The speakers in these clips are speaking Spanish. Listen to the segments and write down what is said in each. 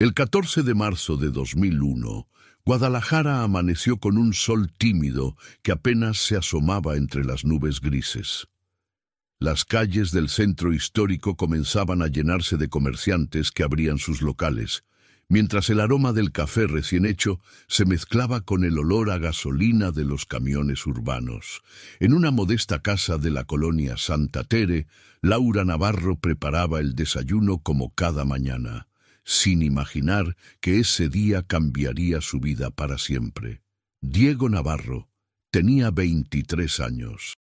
El 14 de marzo de 2001, Guadalajara amaneció con un sol tímido que apenas se asomaba entre las nubes grises. Las calles del centro histórico comenzaban a llenarse de comerciantes que abrían sus locales, mientras el aroma del café recién hecho se mezclaba con el olor a gasolina de los camiones urbanos. En una modesta casa de la colonia Santa Tere, Laura Navarro preparaba el desayuno como cada mañana, sin imaginar que ese día cambiaría su vida para siempre. Diego Navarro tenía 23 años.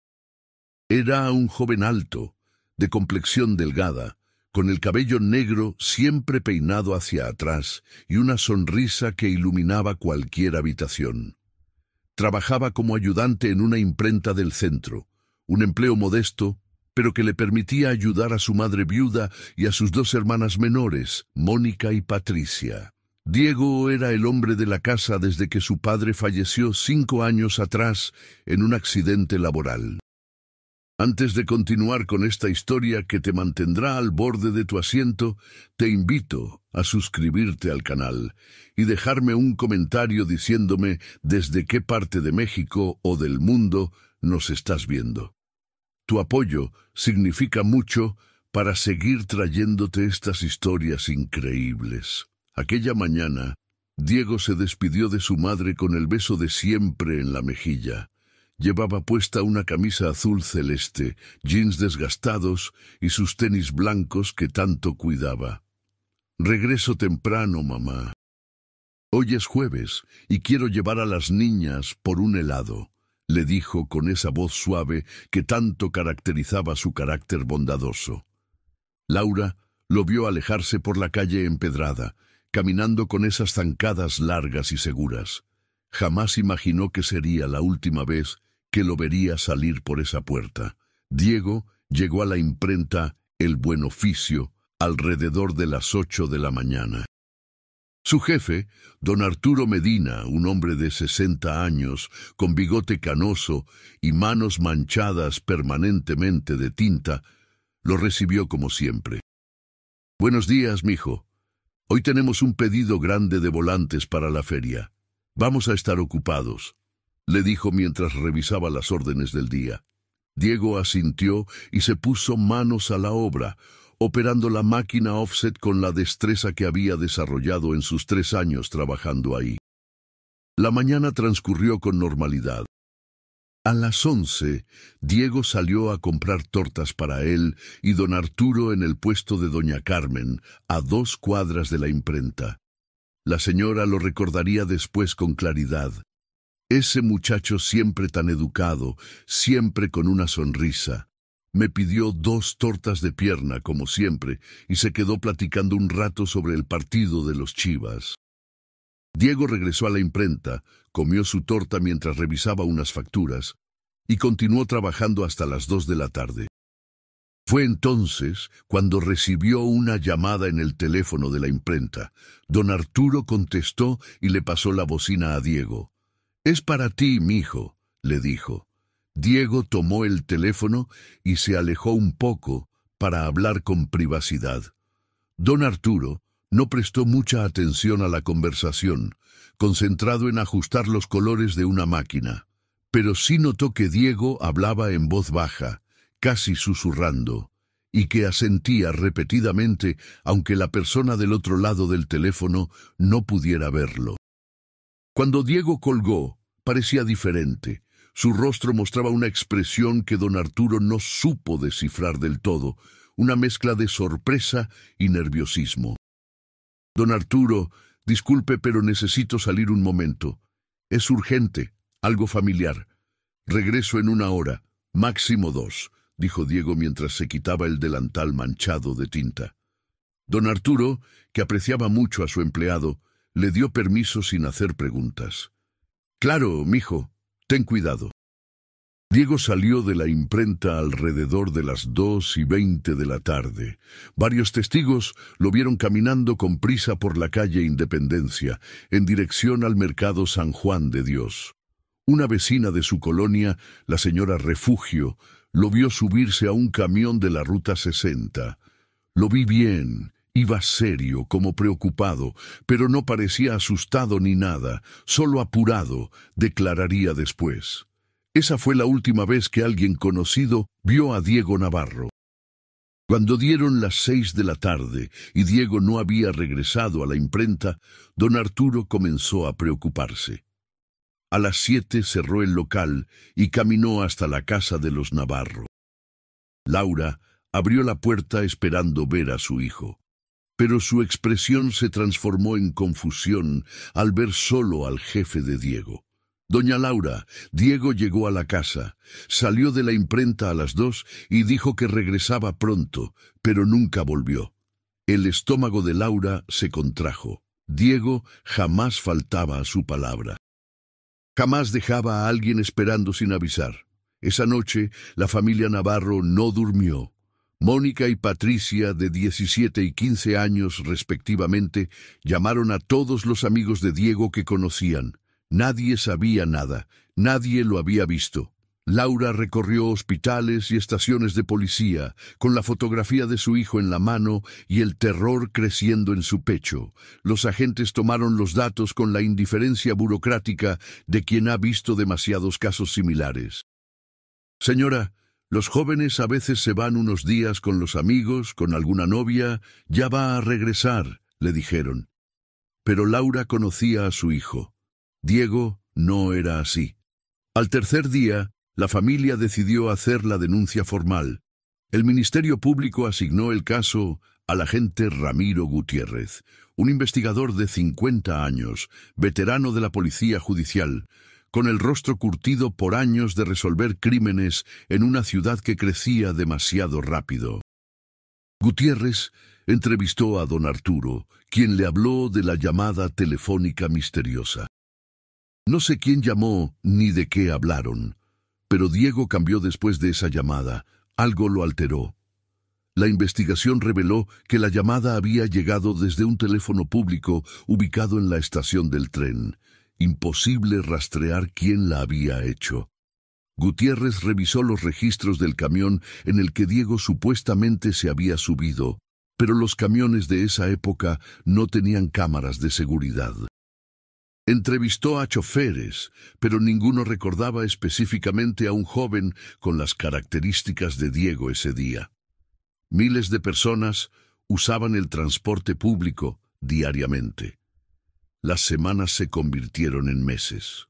Era un joven alto, de complexión delgada, con el cabello negro siempre peinado hacia atrás y una sonrisa que iluminaba cualquier habitación. Trabajaba como ayudante en una imprenta del centro, un empleo modesto, pero que le permitía ayudar a su madre viuda y a sus dos hermanas menores, Mónica y Patricia. Diego era el hombre de la casa desde que su padre falleció 5 años atrás en un accidente laboral. Antes de continuar con esta historia que te mantendrá al borde de tu asiento, te invito a suscribirte al canal y dejarme un comentario diciéndome desde qué parte de México o del mundo nos estás viendo. Tu apoyo significa mucho para seguir trayéndote estas historias increíbles. Aquella mañana, Diego se despidió de su madre con el beso de siempre en la mejilla. Llevaba puesta una camisa azul celeste, jeans desgastados y sus tenis blancos que tanto cuidaba. «Regreso temprano, mamá. Hoy es jueves y quiero llevar a las niñas por un helado», le dijo con esa voz suave que tanto caracterizaba su carácter bondadoso. Laura lo vio alejarse por la calle empedrada, caminando con esas zancadas largas y seguras. Jamás imaginó que sería la última vez que lo vería salir por esa puerta. Diego llegó a la imprenta El Buen Oficio alrededor de las 8 de la mañana. Su jefe, don Arturo Medina, un hombre de 60 años, con bigote canoso y manos manchadas permanentemente de tinta, lo recibió como siempre. «Buenos días, mijo. Hoy tenemos un pedido grande de volantes para la feria. Vamos a estar ocupados», le dijo mientras revisaba las órdenes del día. Diego asintió y se puso manos a la obra, operando la máquina offset con la destreza que había desarrollado en sus 3 años trabajando ahí. La mañana transcurrió con normalidad. A las 11, Diego salió a comprar tortas para él y don Arturo en el puesto de doña Carmen, a 2 cuadras de la imprenta. La señora lo recordaría después con claridad. Ese muchacho siempre tan educado, siempre con una sonrisa. Me pidió 2 tortas de pierna, como siempre, y se quedó platicando un rato sobre el partido de los Chivas. Diego regresó a la imprenta, comió su torta mientras revisaba unas facturas, y continuó trabajando hasta las 2 de la tarde. Fue entonces cuando recibió una llamada en el teléfono de la imprenta. Don Arturo contestó y le pasó la bocina a Diego. «Es para ti, mijo», le dijo. Diego tomó el teléfono y se alejó un poco para hablar con privacidad. Don Arturo no prestó mucha atención a la conversación, concentrado en ajustar los colores de una máquina, pero sí notó que Diego hablaba en voz baja, casi susurrando, y que asentía repetidamente aunque la persona del otro lado del teléfono no pudiera verlo. Cuando Diego colgó, parecía diferente. Su rostro mostraba una expresión que don Arturo no supo descifrar del todo, una mezcla de sorpresa y nerviosismo. «Don Arturo, disculpe, pero necesito salir un momento. Es urgente, algo familiar. Regreso en 1 hora, máximo 2», dijo Diego mientras se quitaba el delantal manchado de tinta. Don Arturo, que apreciaba mucho a su empleado, le dio permiso sin hacer preguntas. «Claro, mijo. Ten cuidado». Diego salió de la imprenta alrededor de las 2:20 de la tarde. Varios testigos lo vieron caminando con prisa por la calle Independencia, en dirección al mercado San Juan de Dios. Una vecina de su colonia, la señora Refugio, lo vio subirse a un camión de la Ruta 60. «Lo vi bien Iba serio, como preocupado, pero no parecía asustado ni nada, solo apurado, declararía después. Esa fue la última vez que alguien conocido vio a Diego Navarro. Cuando dieron las 6 de la tarde y Diego no había regresado a la imprenta, don Arturo comenzó a preocuparse. A las 7 cerró el local y caminó hasta la casa de los Navarro. Laura abrió la puerta esperando ver a su hijo, pero su expresión se transformó en confusión al ver solo al jefe de Diego. Doña Laura, Diego llegó a la casa, salió de la imprenta a las 2 y dijo que regresaba pronto, pero nunca volvió. El estómago de Laura se contrajo. Diego jamás faltaba a su palabra. Jamás dejaba a alguien esperando sin avisar. Esa noche, la familia Navarro no durmió. Mónica y Patricia, de 17 y 15 años respectivamente, llamaron a todos los amigos de Diego que conocían. Nadie sabía nada, nadie lo había visto. Laura recorrió hospitales y estaciones de policía, con la fotografía de su hijo en la mano y el terror creciendo en su pecho. Los agentes tomaron los datos con la indiferencia burocrática de quien ha visto demasiados casos similares. Señora, los jóvenes a veces se van unos días con los amigos, con alguna novia, ya va a regresar, le dijeron. Pero Laura conocía a su hijo. Diego no era así. Al tercer día, la familia decidió hacer la denuncia formal. El Ministerio Público asignó el caso al agente Ramiro Gutiérrez, un investigador de 50 años, veterano de la Policía Judicial, con el rostro curtido por años de resolver crímenes en una ciudad que crecía demasiado rápido. Gutiérrez entrevistó a don Arturo, quien le habló de la llamada telefónica misteriosa. No sé quién llamó ni de qué hablaron, pero Diego cambió después de esa llamada. Algo lo alteró. La investigación reveló que la llamada había llegado desde un teléfono público ubicado en la estación del tren. Imposible rastrear quién la había hecho. Gutiérrez revisó los registros del camión en el que Diego supuestamente se había subido, pero los camiones de esa época no tenían cámaras de seguridad. Entrevistó a choferes, pero ninguno recordaba específicamente a un joven con las características de Diego ese día. Miles de personas usaban el transporte público diariamente. Las semanas se convirtieron en meses.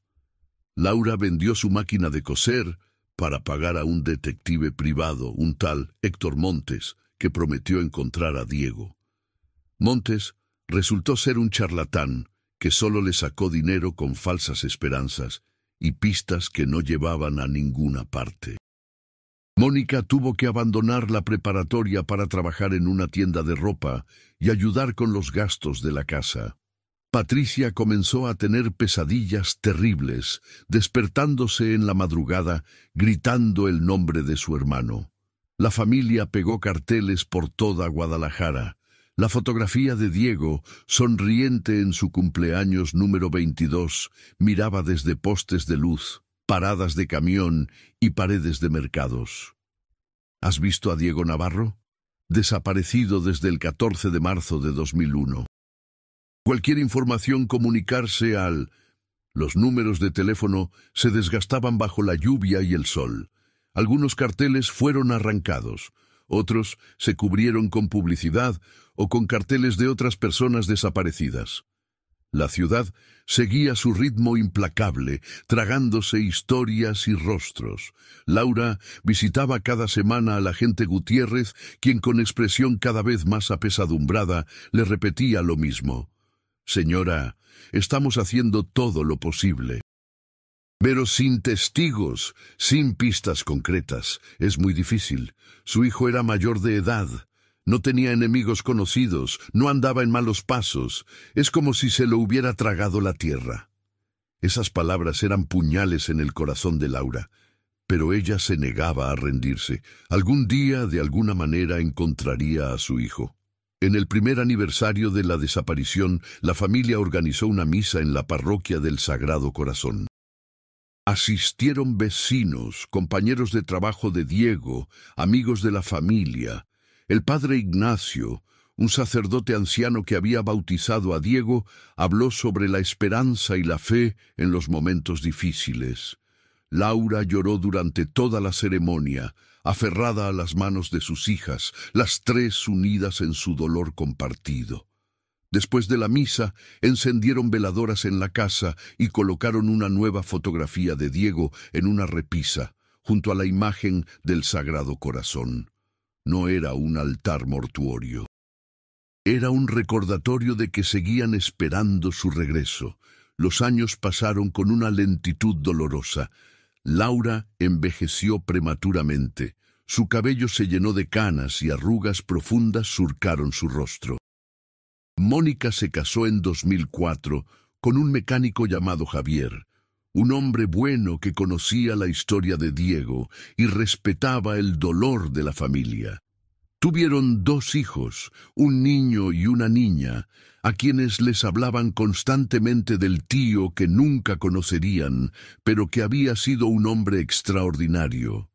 Laura vendió su máquina de coser para pagar a un detective privado, un tal Héctor Montes, que prometió encontrar a Diego. Montes resultó ser un charlatán que solo le sacó dinero con falsas esperanzas y pistas que no llevaban a ninguna parte. Mónica tuvo que abandonar la preparatoria para trabajar en una tienda de ropa y ayudar con los gastos de la casa. Patricia comenzó a tener pesadillas terribles, despertándose en la madrugada, gritando el nombre de su hermano. La familia pegó carteles por toda Guadalajara. La fotografía de Diego, sonriente en su cumpleaños número 22, miraba desde postes de luz, paradas de camión y paredes de mercados. ¿Has visto a Diego Navarro? Desaparecido desde el 14 de marzo de 2001. Cualquier información comunicarse al... Los números de teléfono se desgastaban bajo la lluvia y el sol. Algunos carteles fueron arrancados. Otros se cubrieron con publicidad o con carteles de otras personas desaparecidas. La ciudad seguía su ritmo implacable, tragándose historias y rostros. Laura visitaba cada semana al agente Gutiérrez, quien con expresión cada vez más apesadumbrada le repetía lo mismo. «Señora, estamos haciendo todo lo posible». Pero sin testigos, sin pistas concretas, es muy difícil. Su hijo era mayor de edad, no tenía enemigos conocidos, no andaba en malos pasos. Es como si se lo hubiera tragado la tierra. Esas palabras eran puñales en el corazón de Laura, pero ella se negaba a rendirse. Algún día, de alguna manera, encontraría a su hijo. En el primer aniversario de la desaparición, la familia organizó una misa en la parroquia del Sagrado Corazón. Asistieron vecinos, compañeros de trabajo de Diego, amigos de la familia. El padre Ignacio, un sacerdote anciano que había bautizado a Diego, habló sobre la esperanza y la fe en los momentos difíciles. Laura lloró durante toda la ceremonia, aferrada a las manos de sus hijas, las tres unidas en su dolor compartido. Después de la misa, encendieron veladoras en la casa y colocaron una nueva fotografía de Diego en una repisa, junto a la imagen del Sagrado Corazón. No era un altar mortuorio. Era un recordatorio de que seguían esperando su regreso. Los años pasaron con una lentitud dolorosa. Laura envejeció prematuramente. Su cabello se llenó de canas y arrugas profundas surcaron su rostro. Mónica se casó en 2004 con un mecánico llamado Javier, un hombre bueno que conocía la historia de Diego y respetaba el dolor de la familia. Tuvieron 2 hijos, un niño y una niña, a quienes les hablaban constantemente del tío que nunca conocerían, pero que había sido un hombre extraordinario.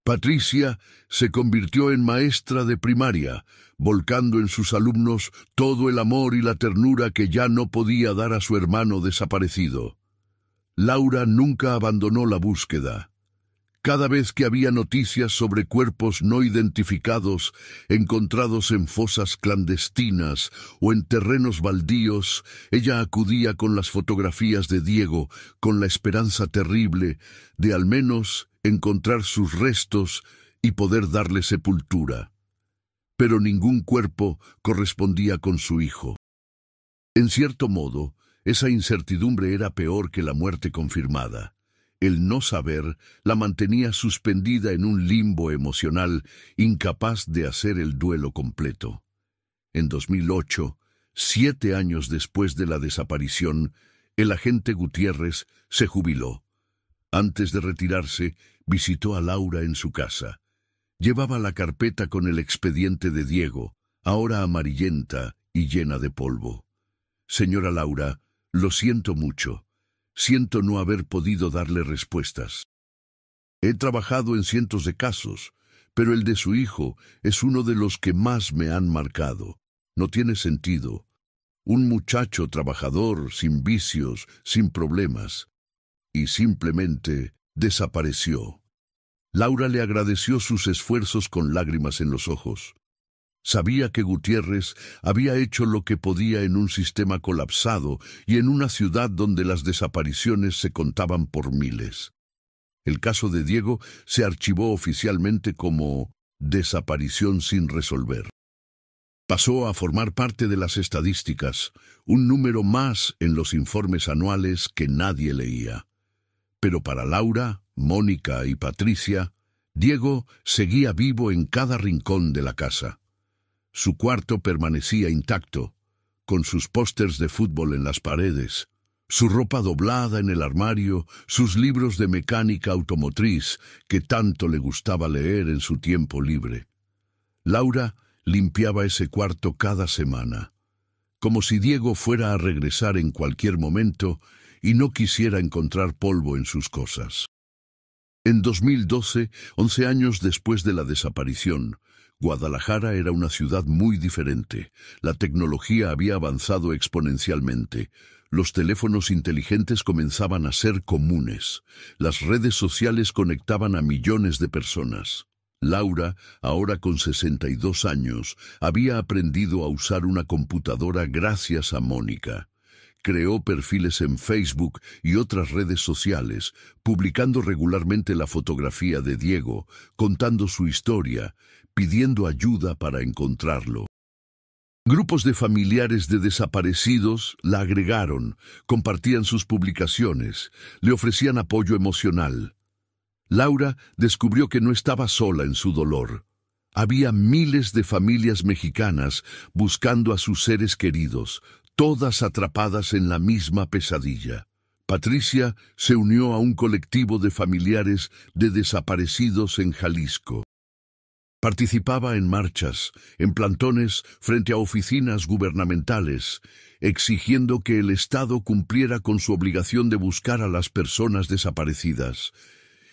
Patricia se convirtió en maestra de primaria, volcando en sus alumnos todo el amor y la ternura que ya no podía dar a su hermano desaparecido. Laura nunca abandonó la búsqueda. Cada vez que había noticias sobre cuerpos no identificados encontrados en fosas clandestinas o en terrenos baldíos, ella acudía con las fotografías de Diego, con la esperanza terrible de al menos encontrar sus restos y poder darle sepultura. Pero ningún cuerpo correspondía con su hijo. En cierto modo, esa incertidumbre era peor que la muerte confirmada. El no saber la mantenía suspendida en un limbo emocional, incapaz de hacer el duelo completo. En 2008, 7 años después de la desaparición, el agente Gutiérrez se jubiló. Antes de retirarse, visitó a Laura en su casa. Llevaba la carpeta con el expediente de Diego, ahora amarillenta y llena de polvo. Señora Laura, lo siento mucho. Siento no haber podido darle respuestas. He trabajado en cientos de casos, pero el de su hijo es uno de los que más me han marcado. No tiene sentido. Un muchacho trabajador, sin vicios, sin problemas. Y simplemente desapareció. Laura le agradeció sus esfuerzos con lágrimas en los ojos. Sabía que Gutiérrez había hecho lo que podía en un sistema colapsado y en una ciudad donde las desapariciones se contaban por miles. El caso de Diego se archivó oficialmente como desaparición sin resolver. Pasó a formar parte de las estadísticas, un número más en los informes anuales que nadie leía. Pero para Laura, Mónica y Patricia, Diego seguía vivo en cada rincón de la casa. Su cuarto permanecía intacto, con sus pósters de fútbol en las paredes, su ropa doblada en el armario, sus libros de mecánica automotriz que tanto le gustaba leer en su tiempo libre. Laura limpiaba ese cuarto cada semana, como si Diego fuera a regresar en cualquier momento y no quisiera encontrar polvo en sus cosas. En 2012, 11 años después de la desaparición, Guadalajara era una ciudad muy diferente. La tecnología había avanzado exponencialmente. Los teléfonos inteligentes comenzaban a ser comunes. Las redes sociales conectaban a millones de personas. Laura, ahora con 62 años, había aprendido a usar una computadora gracias a Mónica. Creó perfiles en Facebook y otras redes sociales, publicando regularmente la fotografía de Diego, contando su historia, pidiendo ayuda para encontrarlo. Grupos de familiares de desaparecidos la agregaron, compartían sus publicaciones, le ofrecían apoyo emocional. Laura descubrió que no estaba sola en su dolor. Había miles de familias mexicanas buscando a sus seres queridos, todas atrapadas en la misma pesadilla. Patricia se unió a un colectivo de familiares de desaparecidos en Jalisco. Participaba en marchas, en plantones frente a oficinas gubernamentales, exigiendo que el Estado cumpliera con su obligación de buscar a las personas desaparecidas.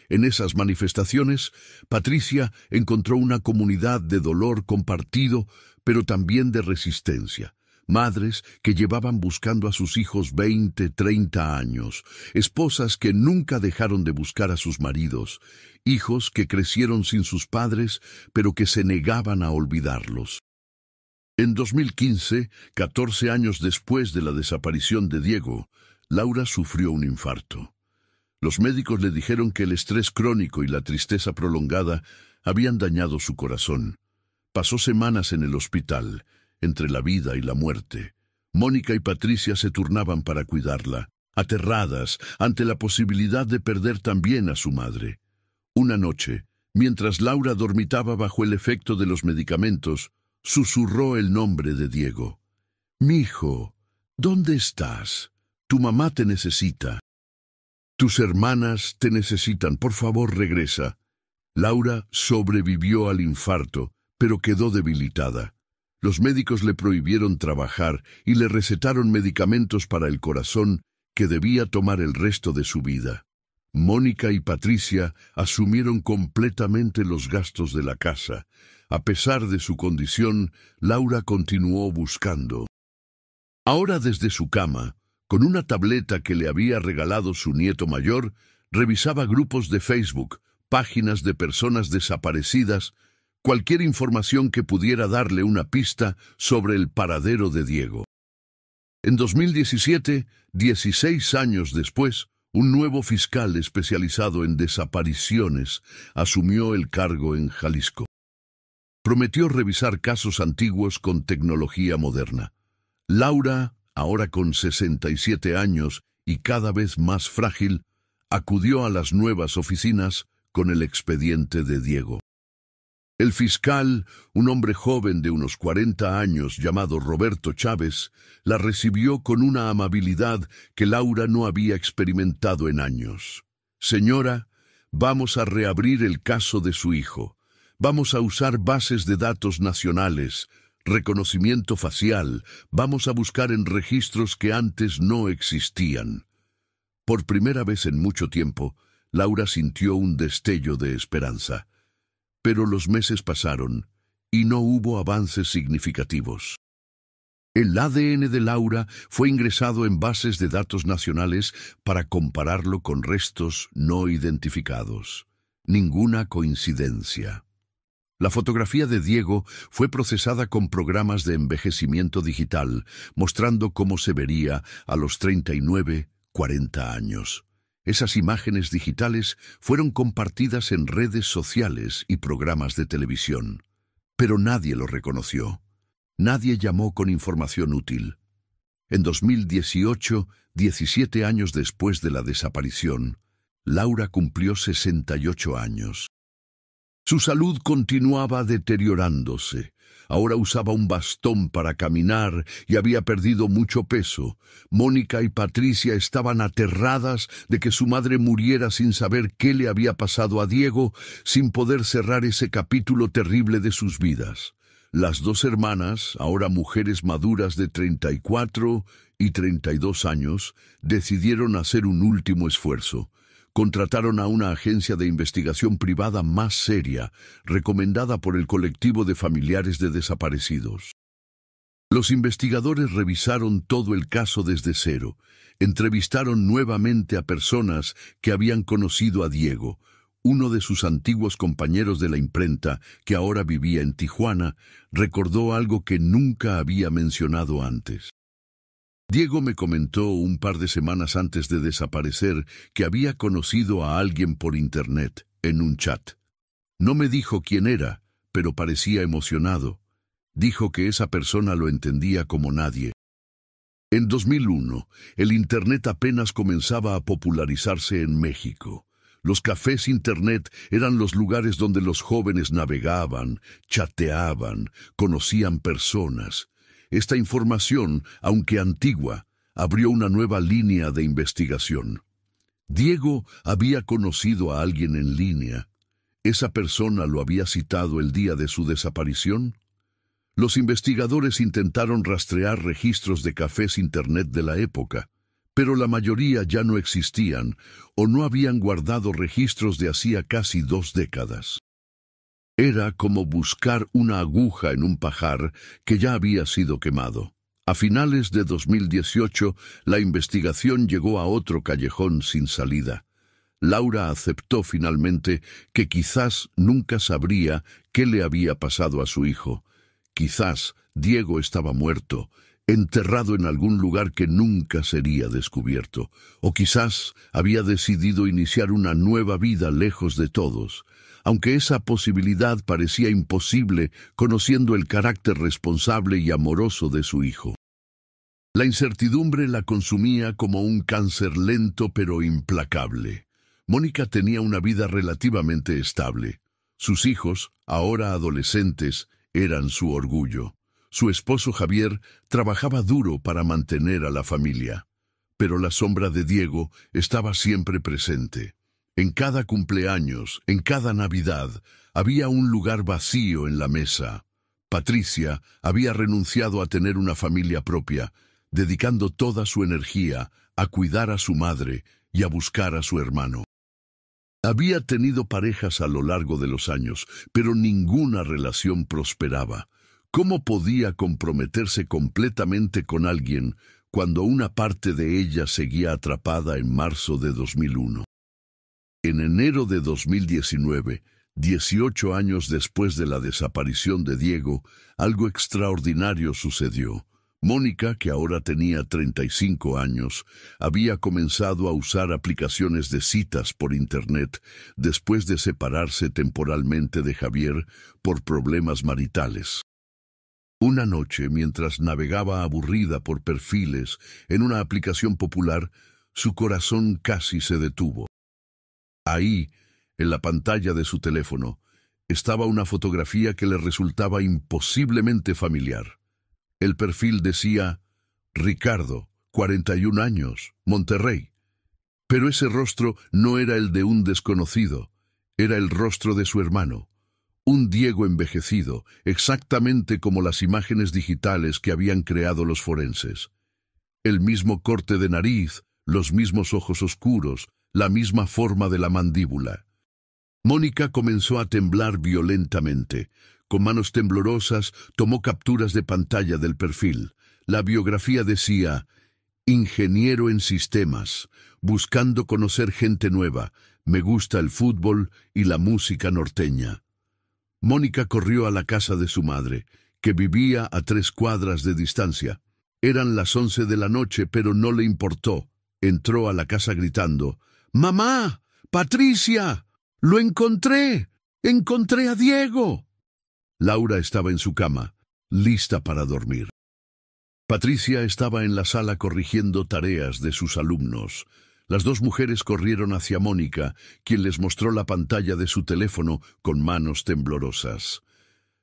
En esas manifestaciones, Patricia encontró una comunidad de dolor compartido, pero también de resistencia. Madres que llevaban buscando a sus hijos 20, 30 años, esposas que nunca dejaron de buscar a sus maridos, hijos que crecieron sin sus padres, pero que se negaban a olvidarlos. En 2015, 14 años después de la desaparición de Diego, Laura sufrió un infarto. Los médicos le dijeron que el estrés crónico y la tristeza prolongada habían dañado su corazón. Pasó semanas en el hospital, entre la vida y la muerte. Mónica y Patricia se turnaban para cuidarla, aterradas ante la posibilidad de perder también a su madre. Una noche, mientras Laura dormitaba bajo el efecto de los medicamentos, susurró el nombre de Diego. «Mijo, ¿dónde estás? Tu mamá te necesita. Tus hermanas te necesitan, por favor regresa». Laura sobrevivió al infarto, pero quedó debilitada. Los médicos le prohibieron trabajar y le recetaron medicamentos para el corazón que debía tomar el resto de su vida. Mónica y Patricia asumieron completamente los gastos de la casa. A pesar de su condición, Laura continuó buscando. Ahora desde su cama, con una tableta que le había regalado su nieto mayor, revisaba grupos de Facebook, páginas de personas desaparecidas, cualquier información que pudiera darle una pista sobre el paradero de Diego. En 2017, 16 años después, un nuevo fiscal especializado en desapariciones asumió el cargo en Jalisco. Prometió revisar casos antiguos con tecnología moderna. Laura, ahora con 67 años y cada vez más frágil, acudió a las nuevas oficinas con el expediente de Diego. El fiscal, un hombre joven de unos 40 años llamado Roberto Chávez, la recibió con una amabilidad que Laura no había experimentado en años. «Señora, vamos a reabrir el caso de su hijo. Vamos a usar bases de datos nacionales, reconocimiento facial, vamos a buscar en registros que antes no existían». Por primera vez en mucho tiempo, Laura sintió un destello de esperanza. Pero los meses pasaron y no hubo avances significativos. El ADN de Laura fue ingresado en bases de datos nacionales para compararlo con restos no identificados. Ninguna coincidencia. La fotografía de Diego fue procesada con programas de envejecimiento digital, mostrando cómo se vería a los 39, 40 años. Esas imágenes digitales fueron compartidas en redes sociales y programas de televisión. Pero nadie lo reconoció. Nadie llamó con información útil. En 2018, 17 años después de la desaparición, Laura cumplió 68 años. Su salud continuaba deteriorándose. Ahora usaba un bastón para caminar y había perdido mucho peso. Mónica y Patricia estaban aterradas de que su madre muriera sin saber qué le había pasado a Diego, sin poder cerrar ese capítulo terrible de sus vidas. Las dos hermanas, ahora mujeres maduras de 34 y 32 años, decidieron hacer un último esfuerzo. Contrataron a una agencia de investigación privada más seria, recomendada por el colectivo de familiares de desaparecidos. Los investigadores revisaron todo el caso desde cero, entrevistaron nuevamente a personas que habían conocido a Diego. Uno de sus antiguos compañeros de la imprenta, que ahora vivía en Tijuana, recordó algo que nunca había mencionado antes. Diego me comentó un par de semanas antes de desaparecer que había conocido a alguien por internet, en un chat. No me dijo quién era, pero parecía emocionado. Dijo que esa persona lo entendía como nadie. En 2001, el internet apenas comenzaba a popularizarse en México. Los cafés internet eran los lugares donde los jóvenes navegaban, chateaban, conocían personas. Esta información, aunque antigua, abrió una nueva línea de investigación. Diego había conocido a alguien en línea. ¿Esa persona lo había citado el día de su desaparición? Los investigadores intentaron rastrear registros de cafés internet de la época, pero la mayoría ya no existían o no habían guardado registros de hacía casi 2 décadas. Era como buscar una aguja en un pajar que ya había sido quemado. A finales de 2018, la investigación llegó a otro callejón sin salida. Laura aceptó finalmente que quizás nunca sabría qué le había pasado a su hijo. Quizás Diego estaba muerto, enterrado en algún lugar que nunca sería descubierto, o quizás había decidido iniciar una nueva vida lejos de todos, aunque esa posibilidad parecía imposible conociendo el carácter responsable y amoroso de su hijo. La incertidumbre la consumía como un cáncer lento pero implacable. Mónica tenía una vida relativamente estable. Sus hijos, ahora adolescentes, eran su orgullo. Su esposo Javier trabajaba duro para mantener a la familia, pero la sombra de Diego estaba siempre presente. En cada cumpleaños, en cada Navidad, había un lugar vacío en la mesa. Patricia había renunciado a tener una familia propia, dedicando toda su energía a cuidar a su madre y a buscar a su hermano. Había tenido parejas a lo largo de los años, pero ninguna relación prosperaba. ¿Cómo podía comprometerse completamente con alguien cuando una parte de ella seguía atrapada en marzo de 2001? En enero de 2019, 18 años después de la desaparición de Diego, algo extraordinario sucedió. Mónica, que ahora tenía 35 años, había comenzado a usar aplicaciones de citas por Internet después de separarse temporalmente de Javier por problemas maritales. Una noche, mientras navegaba aburrida por perfiles en una aplicación popular, su corazón casi se detuvo. Ahí, en la pantalla de su teléfono, estaba una fotografía que le resultaba imposiblemente familiar. El perfil decía, Ricardo, 41 años, Monterrey. Pero ese rostro no era el de un desconocido, era el rostro de su hermano. Un Diego envejecido, exactamente como las imágenes digitales que habían creado los forenses. El mismo corte de nariz, los mismos ojos oscuros, la misma forma de la mandíbula. Mónica comenzó a temblar violentamente. Con manos temblorosas, tomó capturas de pantalla del perfil. La biografía decía, ingeniero en sistemas, buscando conocer gente nueva, me gusta el fútbol y la música norteña. Mónica corrió a la casa de su madre, que vivía a 3 cuadras de distancia. Eran las 11 de la noche, pero no le importó. Entró a la casa gritando, ¡Mamá! ¡Patricia! ¡Lo encontré! ¡Encontré a Diego! Laura estaba en su cama, lista para dormir. Patricia estaba en la sala corrigiendo tareas de sus alumnos. Las 2 mujeres corrieron hacia Mónica, quien les mostró la pantalla de su teléfono con manos temblorosas.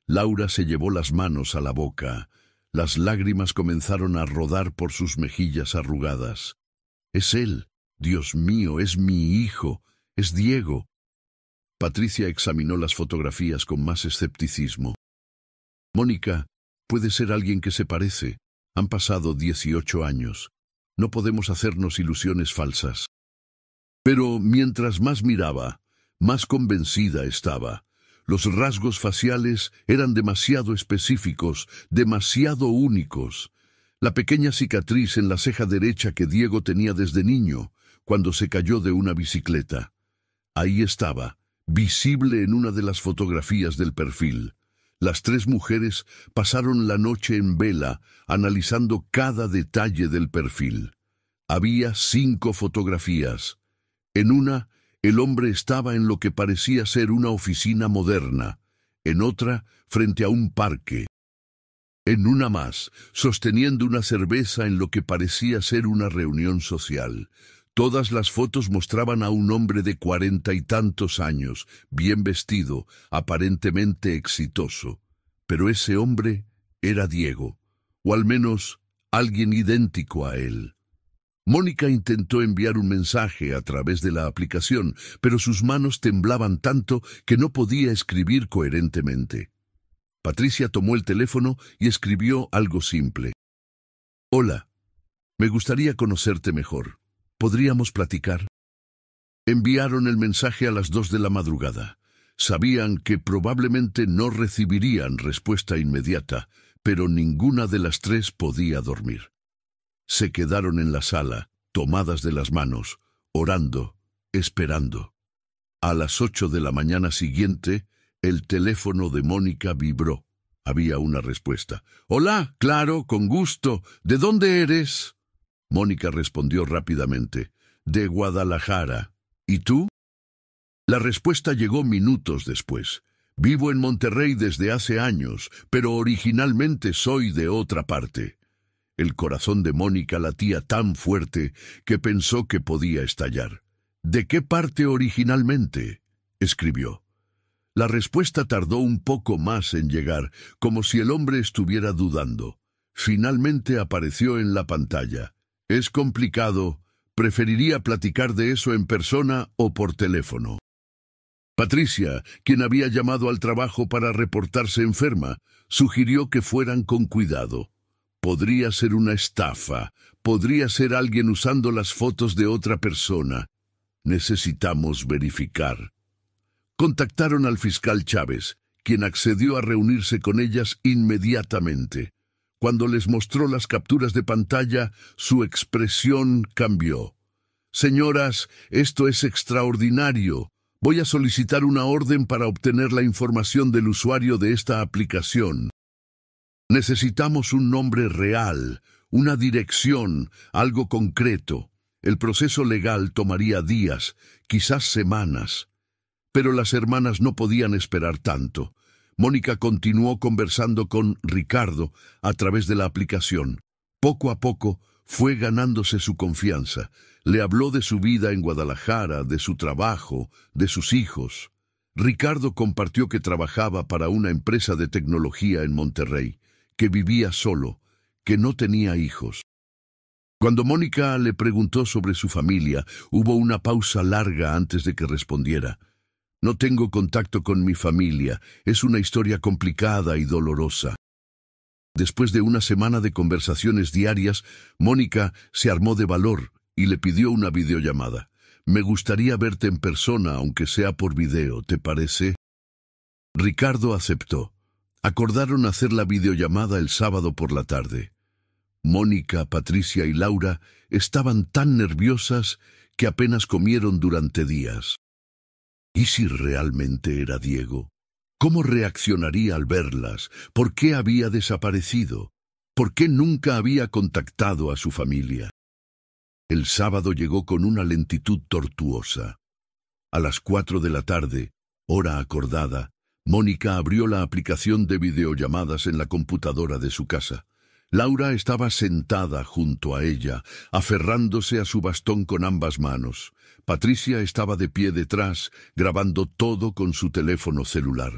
Laura se llevó las manos a la boca. Las lágrimas comenzaron a rodar por sus mejillas arrugadas. «Es él. Dios mío, es mi hijo. Es Diego». Patricia examinó las fotografías con más escepticismo. «Mónica, puede ser alguien que se parece. Han pasado 18 años. No podemos hacernos ilusiones falsas». Pero mientras más miraba, más convencida estaba. Los rasgos faciales eran demasiado específicos, demasiado únicos. La pequeña cicatriz en la ceja derecha que Diego tenía desde niño, cuando se cayó de una bicicleta. Ahí estaba, visible en una de las fotografías del perfil. Las 3 mujeres pasaron la noche en vela, analizando cada detalle del perfil. Había 5 fotografías. En una, el hombre estaba en lo que parecía ser una oficina moderna. En otra, frente a un parque. En una más, sosteniendo una cerveza en lo que parecía ser una reunión social. Todas las fotos mostraban a un hombre de 40 y tantos años, bien vestido, aparentemente exitoso. Pero ese hombre era Diego, o al menos alguien idéntico a él. Mónica intentó enviar un mensaje a través de la aplicación, pero sus manos temblaban tanto que no podía escribir coherentemente. Patricia tomó el teléfono y escribió algo simple. «Hola, Me gustaría conocerte mejor. ¿Podríamos platicar? Enviaron el mensaje a las 2 de la madrugada. Sabían que probablemente no recibirían respuesta inmediata, pero ninguna de las tres podía dormir. Se quedaron en la sala, tomadas de las manos, orando, esperando. A las 8 de la mañana siguiente, el teléfono de Mónica vibró. Había una respuesta. «Hola, claro, con gusto. ¿De dónde eres?» Mónica respondió rápidamente. «De Guadalajara. ¿Y tú?» La respuesta llegó minutos después. «Vivo en Monterrey desde hace años, pero originalmente soy de otra parte». El corazón de Mónica latía tan fuerte que pensó que podía estallar. «¿De qué parte originalmente?», escribió. La respuesta tardó un poco más en llegar, como si el hombre estuviera dudando. Finalmente apareció en la pantalla. «Es complicado. Preferiría platicar de eso en persona o por teléfono». Patricia, quien había llamado al trabajo para reportarse enferma, sugirió que fueran con cuidado. Podría ser una estafa, podría ser alguien usando las fotos de otra persona. Necesitamos verificar. Contactaron al fiscal Chávez, quien accedió a reunirse con ellas inmediatamente. Cuando les mostró las capturas de pantalla, su expresión cambió. «Señoras, esto es extraordinario. Voy a solicitar una orden para obtener la información del usuario de esta aplicación. Necesitamos un nombre real, una dirección, algo concreto. El proceso legal tomaría días, quizás semanas». Pero las hermanas no podían esperar tanto. Mónica continuó conversando con Ricardo a través de la aplicación. Poco a poco fue ganándose su confianza. Le habló de su vida en Guadalajara, de su trabajo, de sus hijos. Ricardo compartió que trabajaba para una empresa de tecnología en Monterrey, que vivía solo, que no tenía hijos. Cuando Mónica le preguntó sobre su familia, hubo una pausa larga antes de que respondiera. «No tengo contacto con mi familia. Es una historia complicada y dolorosa». Después de una semana de conversaciones diarias, Mónica se armó de valor y le pidió una videollamada. «Me gustaría verte en persona, aunque sea por video, ¿te parece?» Ricardo aceptó. Acordaron hacer la videollamada el sábado por la tarde. Mónica, Patricia y Laura estaban tan nerviosas que apenas comieron durante días. ¿Y si realmente era Diego? ¿Cómo reaccionaría al verlas? ¿Por qué había desaparecido? ¿Por qué nunca había contactado a su familia? El sábado llegó con una lentitud tortuosa. A las 4 de la tarde, hora acordada, Mónica abrió la aplicación de videollamadas en la computadora de su casa. Laura estaba sentada junto a ella, aferrándose a su bastón con ambas manos. Patricia estaba de pie detrás, grabando todo con su teléfono celular.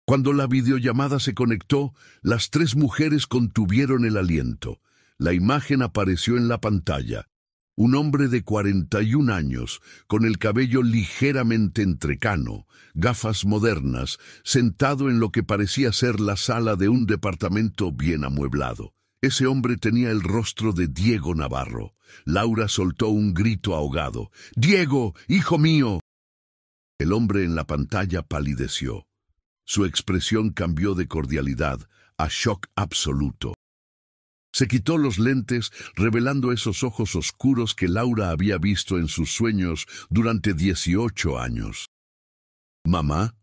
Cuando la videollamada se conectó, las tres mujeres contuvieron el aliento. La imagen apareció en la pantalla. Un hombre de 41 años, con el cabello ligeramente entrecano, gafas modernas, sentado en lo que parecía ser la sala de un departamento bien amueblado. Ese hombre tenía el rostro de Diego Navarro. Laura soltó un grito ahogado. «¡Diego, hijo mío!». El hombre en la pantalla palideció. Su expresión cambió de cordialidad a shock absoluto. Se quitó los lentes, revelando esos ojos oscuros que Laura había visto en sus sueños durante 18 años. «Mamá»,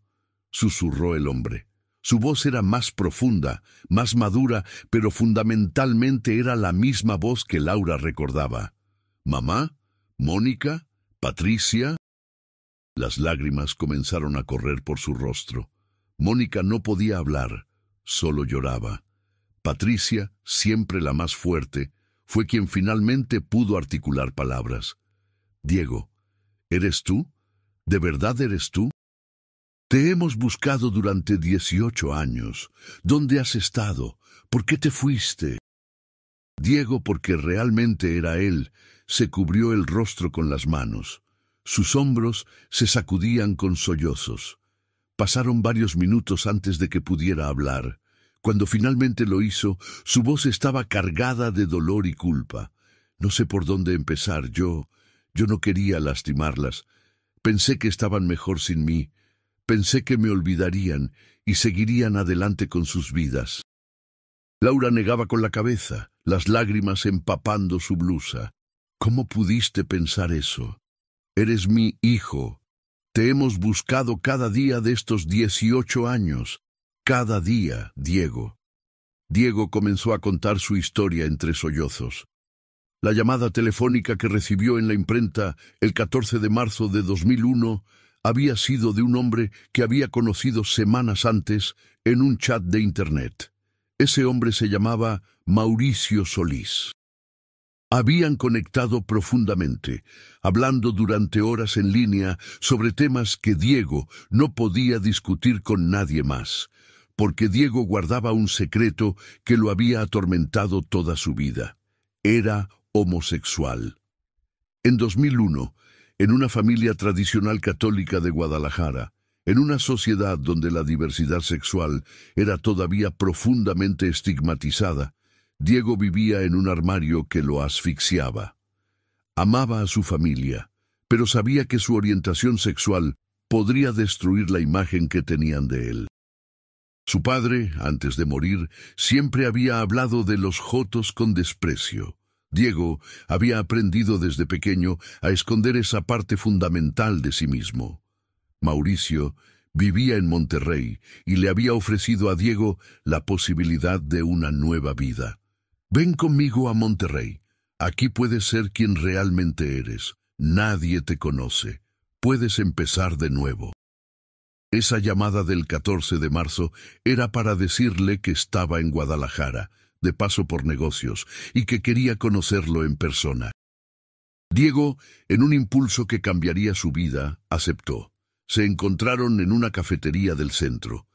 susurró el hombre. Su voz era más profunda, más madura, pero fundamentalmente era la misma voz que Laura recordaba. «¿Mamá? ¿Mónica? ¿Patricia?». Las lágrimas comenzaron a correr por su rostro. Mónica no podía hablar, solo lloraba. Patricia, siempre la más fuerte, fue quien finalmente pudo articular palabras. «Diego, ¿eres tú? ¿De verdad eres tú? Te hemos buscado durante 18 años. ¿Dónde has estado? ¿Por qué te fuiste?». Diego, porque realmente era él, se cubrió el rostro con las manos. Sus hombros se sacudían con sollozos. Pasaron varios minutos antes de que pudiera hablar. Cuando finalmente lo hizo, su voz estaba cargada de dolor y culpa. No sé por dónde empezar. Yo no quería lastimarlas. Pensé que estaban mejor sin mí. Pensé que me olvidarían y seguirían adelante con sus vidas. Laura negaba con la cabeza, las lágrimas empapando su blusa. ¿Cómo pudiste pensar eso? Eres mi hijo. Te hemos buscado cada día de estos 18 años. Cada día, Diego. Diego comenzó a contar su historia entre sollozos. La llamada telefónica que recibió en la imprenta el 14 de marzo de 2001 había sido de un hombre que había conocido semanas antes en un chat de Internet. Ese hombre se llamaba Mauricio Solís. Habían conectado profundamente, hablando durante horas en línea sobre temas que Diego no podía discutir con nadie más, porque Diego guardaba un secreto que lo había atormentado toda su vida. Era homosexual. En 2001, en una familia tradicional católica de Guadalajara, en una sociedad donde la diversidad sexual era todavía profundamente estigmatizada, Diego vivía en un armario que lo asfixiaba. Amaba a su familia, pero sabía que su orientación sexual podría destruir la imagen que tenían de él. Su padre, antes de morir, siempre había hablado de los jotos con desprecio. Diego había aprendido desde pequeño a esconder esa parte fundamental de sí mismo. Mauricio vivía en Monterrey y le había ofrecido a Diego la posibilidad de una nueva vida. Ven conmigo a Monterrey. Aquí puedes ser quien realmente eres. Nadie te conoce. Puedes empezar de nuevo. Esa llamada del 14 de marzo era para decirle que estaba en Guadalajara, de paso por negocios, y que quería conocerlo en persona. Diego, en un impulso que cambiaría su vida, aceptó. Se encontraron en una cafetería del centro.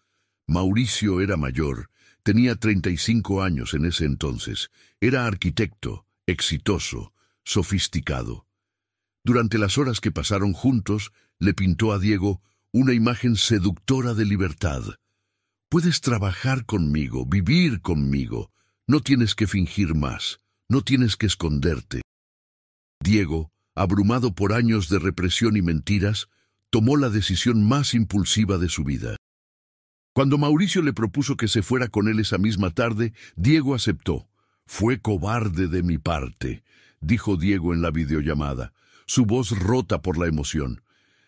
Mauricio era mayor, tenía 35 años en ese entonces. Era arquitecto, exitoso, sofisticado. Durante las horas que pasaron juntos, le pintó a Diego una imagen seductora de libertad. Puedes trabajar conmigo, vivir conmigo. No tienes que fingir más, no tienes que esconderte. Diego, abrumado por años de represión y mentiras, tomó la decisión más impulsiva de su vida. Cuando Mauricio le propuso que se fuera con él esa misma tarde, Diego aceptó. Fue cobarde de mi parte, dijo Diego en la videollamada, su voz rota por la emoción.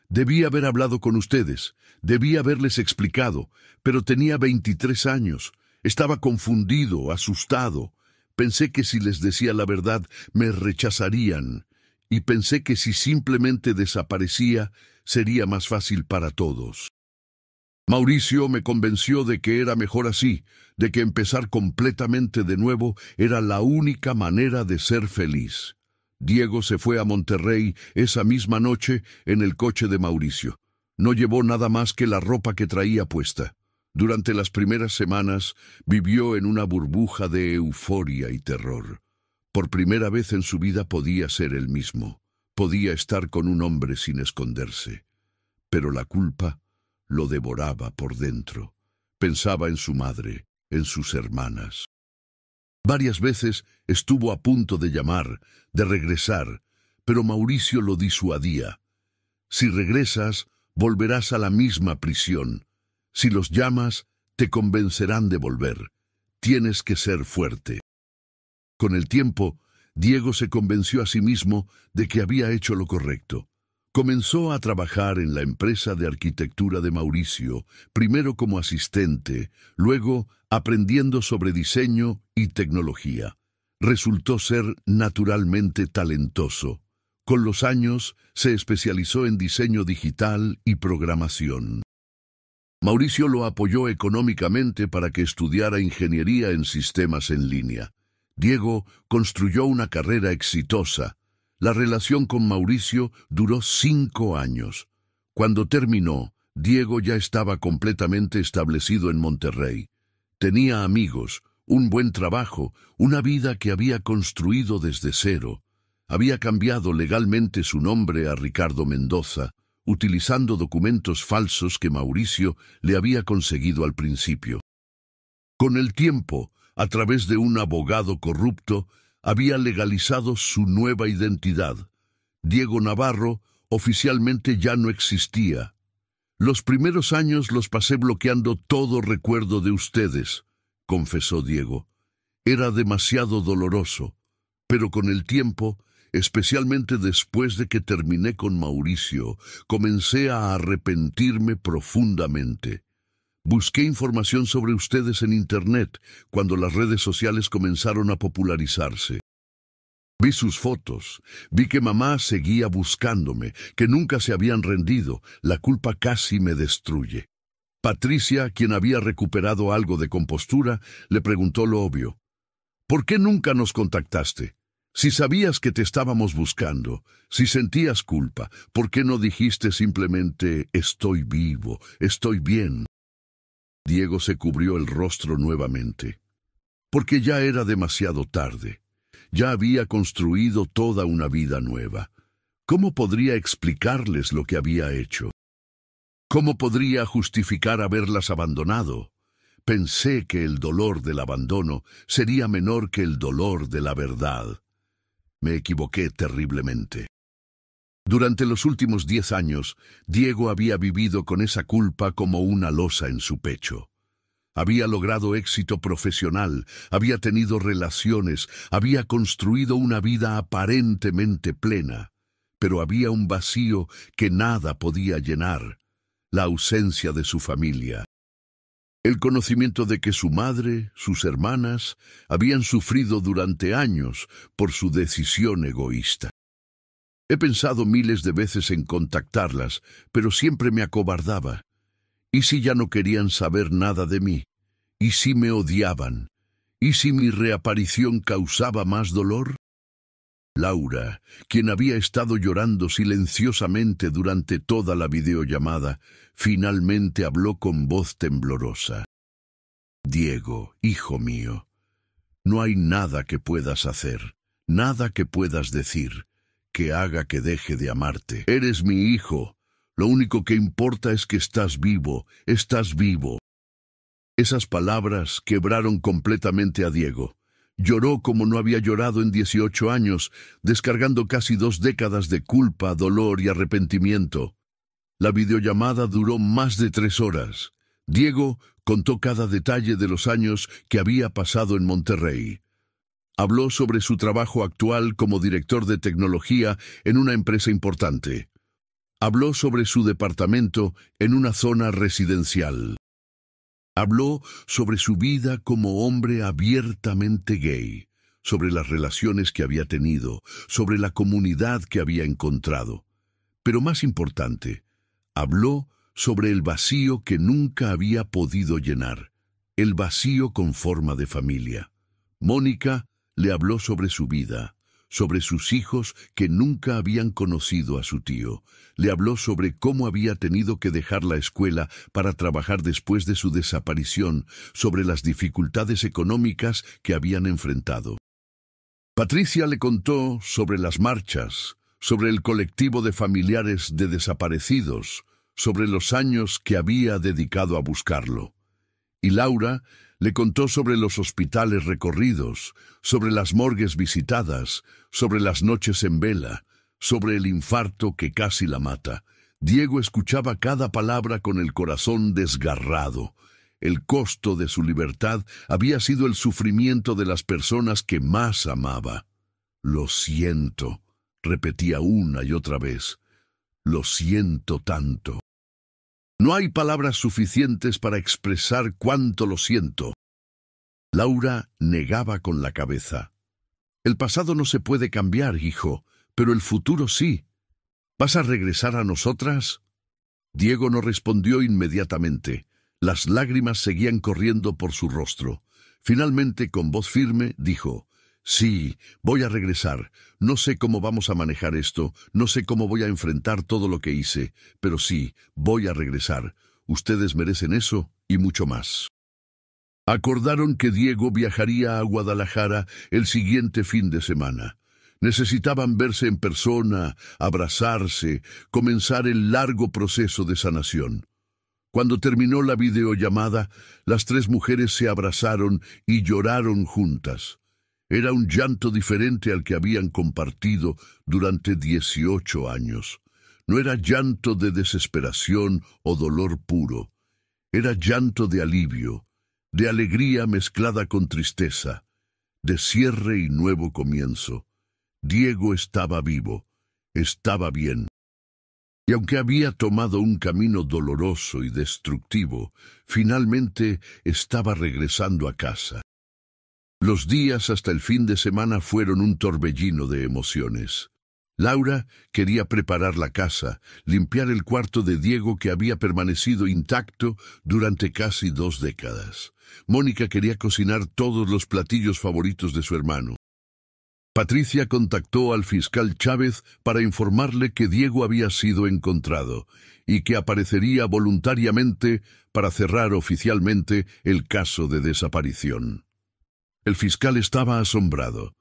Debí haber hablado con ustedes, debí haberles explicado, pero tenía 23 años. Estaba confundido, asustado. Pensé que si les decía la verdad, me rechazarían. Y pensé que si simplemente desaparecía, sería más fácil para todos. Mauricio me convenció de que era mejor así, de que empezar completamente de nuevo era la única manera de ser feliz. Diego se fue a Monterrey esa misma noche en el coche de Mauricio. No llevó nada más que la ropa que traía puesta. Durante las primeras semanas vivió en una burbuja de euforia y terror. Por primera vez en su vida podía ser él mismo. Podía estar con un hombre sin esconderse. Pero la culpa lo devoraba por dentro. Pensaba en su madre, en sus hermanas. Varias veces estuvo a punto de llamar, de regresar, pero Mauricio lo disuadía. Si regresas, volverás a la misma prisión. Si los llamas, te convencerán de volver. Tienes que ser fuerte. Con el tiempo, Diego se convenció a sí mismo de que había hecho lo correcto. Comenzó a trabajar en la empresa de arquitectura de Mauricio, primero como asistente, luego aprendiendo sobre diseño y tecnología. Resultó ser naturalmente talentoso. Con los años, se especializó en diseño digital y programación. Mauricio lo apoyó económicamente para que estudiara ingeniería en sistemas en línea. Diego construyó una carrera exitosa. La relación con Mauricio duró 5 años. Cuando terminó, Diego ya estaba completamente establecido en Monterrey. Tenía amigos, un buen trabajo, una vida que había construido desde cero. Había cambiado legalmente su nombre a Ricardo Mendoza, utilizando documentos falsos que Mauricio le había conseguido al principio. Con el tiempo, a través de un abogado corrupto, había legalizado su nueva identidad. Diego Navarro oficialmente ya no existía. Los primeros años los pasé bloqueando todo recuerdo de ustedes, confesó Diego. Era demasiado doloroso, pero con el tiempo, especialmente después de que terminé con Mauricio, comencé a arrepentirme profundamente. Busqué información sobre ustedes en Internet cuando las redes sociales comenzaron a popularizarse. Vi sus fotos, vi que mamá seguía buscándome, que nunca se habían rendido. La culpa casi me destruye. Patricia, quien había recuperado algo de compostura, le preguntó lo obvio. ¿Por qué nunca nos contactaste? Si sabías que te estábamos buscando, si sentías culpa, ¿por qué no dijiste simplemente estoy vivo, estoy bien? Diego se cubrió el rostro nuevamente. Porque ya era demasiado tarde. Ya había construido toda una vida nueva. ¿Cómo podría explicarles lo que había hecho? ¿Cómo podría justificar haberlas abandonado? Pensé que el dolor del abandono sería menor que el dolor de la verdad. Me equivoqué terriblemente. Durante los últimos 10 años, Diego había vivido con esa culpa como una losa en su pecho. Había logrado éxito profesional, había tenido relaciones, había construido una vida aparentemente plena, pero había un vacío que nada podía llenar, la ausencia de su familia. El conocimiento de que su madre, sus hermanas, habían sufrido durante años por su decisión egoísta. He pensado miles de veces en contactarlas, pero siempre me acobardaba. ¿Y si ya no querían saber nada de mí? ¿Y si me odiaban? ¿Y si mi reaparición causaba más dolor? Laura, quien había estado llorando silenciosamente durante toda la videollamada, finalmente habló con voz temblorosa. Diego, hijo mío, no hay nada que puedas hacer, nada que puedas decir, que haga que deje de amarte. Eres mi hijo. Lo único que importa es que estás vivo, estás vivo. Esas palabras quebraron completamente a Diego. Lloró como no había llorado en 18 años, descargando casi 2 décadas de culpa, dolor y arrepentimiento. La videollamada duró más de 3 horas. Diego contó cada detalle de los años que había pasado en Monterrey. Habló sobre su trabajo actual como director de tecnología en una empresa importante. Habló sobre su departamento en una zona residencial. Habló sobre su vida como hombre abiertamente gay, sobre las relaciones que había tenido, sobre la comunidad que había encontrado. Pero más importante, habló sobre el vacío que nunca había podido llenar, el vacío con forma de familia. Mónica le habló sobre su vida, sobre sus hijos que nunca habían conocido a su tío. Le habló sobre cómo había tenido que dejar la escuela para trabajar después de su desaparición, sobre las dificultades económicas que habían enfrentado. Patricia le contó sobre las marchas, sobre el colectivo de familiares de desaparecidos, sobre los años que había dedicado a buscarlo. Y Laura le contó sobre los hospitales recorridos, sobre las morgues visitadas, sobre las noches en vela, sobre el infarto que casi la mata. Diego escuchaba cada palabra con el corazón desgarrado. El costo de su libertad había sido el sufrimiento de las personas que más amaba. Lo siento, repetía una y otra vez. Lo siento tanto. No hay palabras suficientes para expresar cuánto lo siento. Laura negaba con la cabeza. El pasado no se puede cambiar, hijo, pero el futuro sí. ¿Vas a regresar a nosotras? Diego no respondió inmediatamente. Las lágrimas seguían corriendo por su rostro. Finalmente, con voz firme, dijo: sí, voy a regresar. No sé cómo vamos a manejar esto, no sé cómo voy a enfrentar todo lo que hice, pero sí, voy a regresar. Ustedes merecen eso y mucho más. Acordaron que Diego viajaría a Guadalajara el siguiente fin de semana. Necesitaban verse en persona, abrazarse, comenzar el largo proceso de sanación. Cuando terminó la videollamada, las 3 mujeres se abrazaron y lloraron juntas. Era un llanto diferente al que habían compartido durante 18 años. No era llanto de desesperación o dolor puro. Era llanto de alivio, de alegría mezclada con tristeza, de cierre y nuevo comienzo. Diego estaba vivo, estaba bien. Y aunque había tomado un camino doloroso y destructivo, finalmente estaba regresando a casa. Los días hasta el fin de semana fueron un torbellino de emociones. Laura quería preparar la casa, limpiar el cuarto de Diego que había permanecido intacto durante casi 2 décadas. Mónica quería cocinar todos los platillos favoritos de su hermano. Patricia contactó al fiscal Chávez para informarle que Diego había sido encontrado y que aparecería voluntariamente para cerrar oficialmente el caso de desaparición. El fiscal estaba asombrado.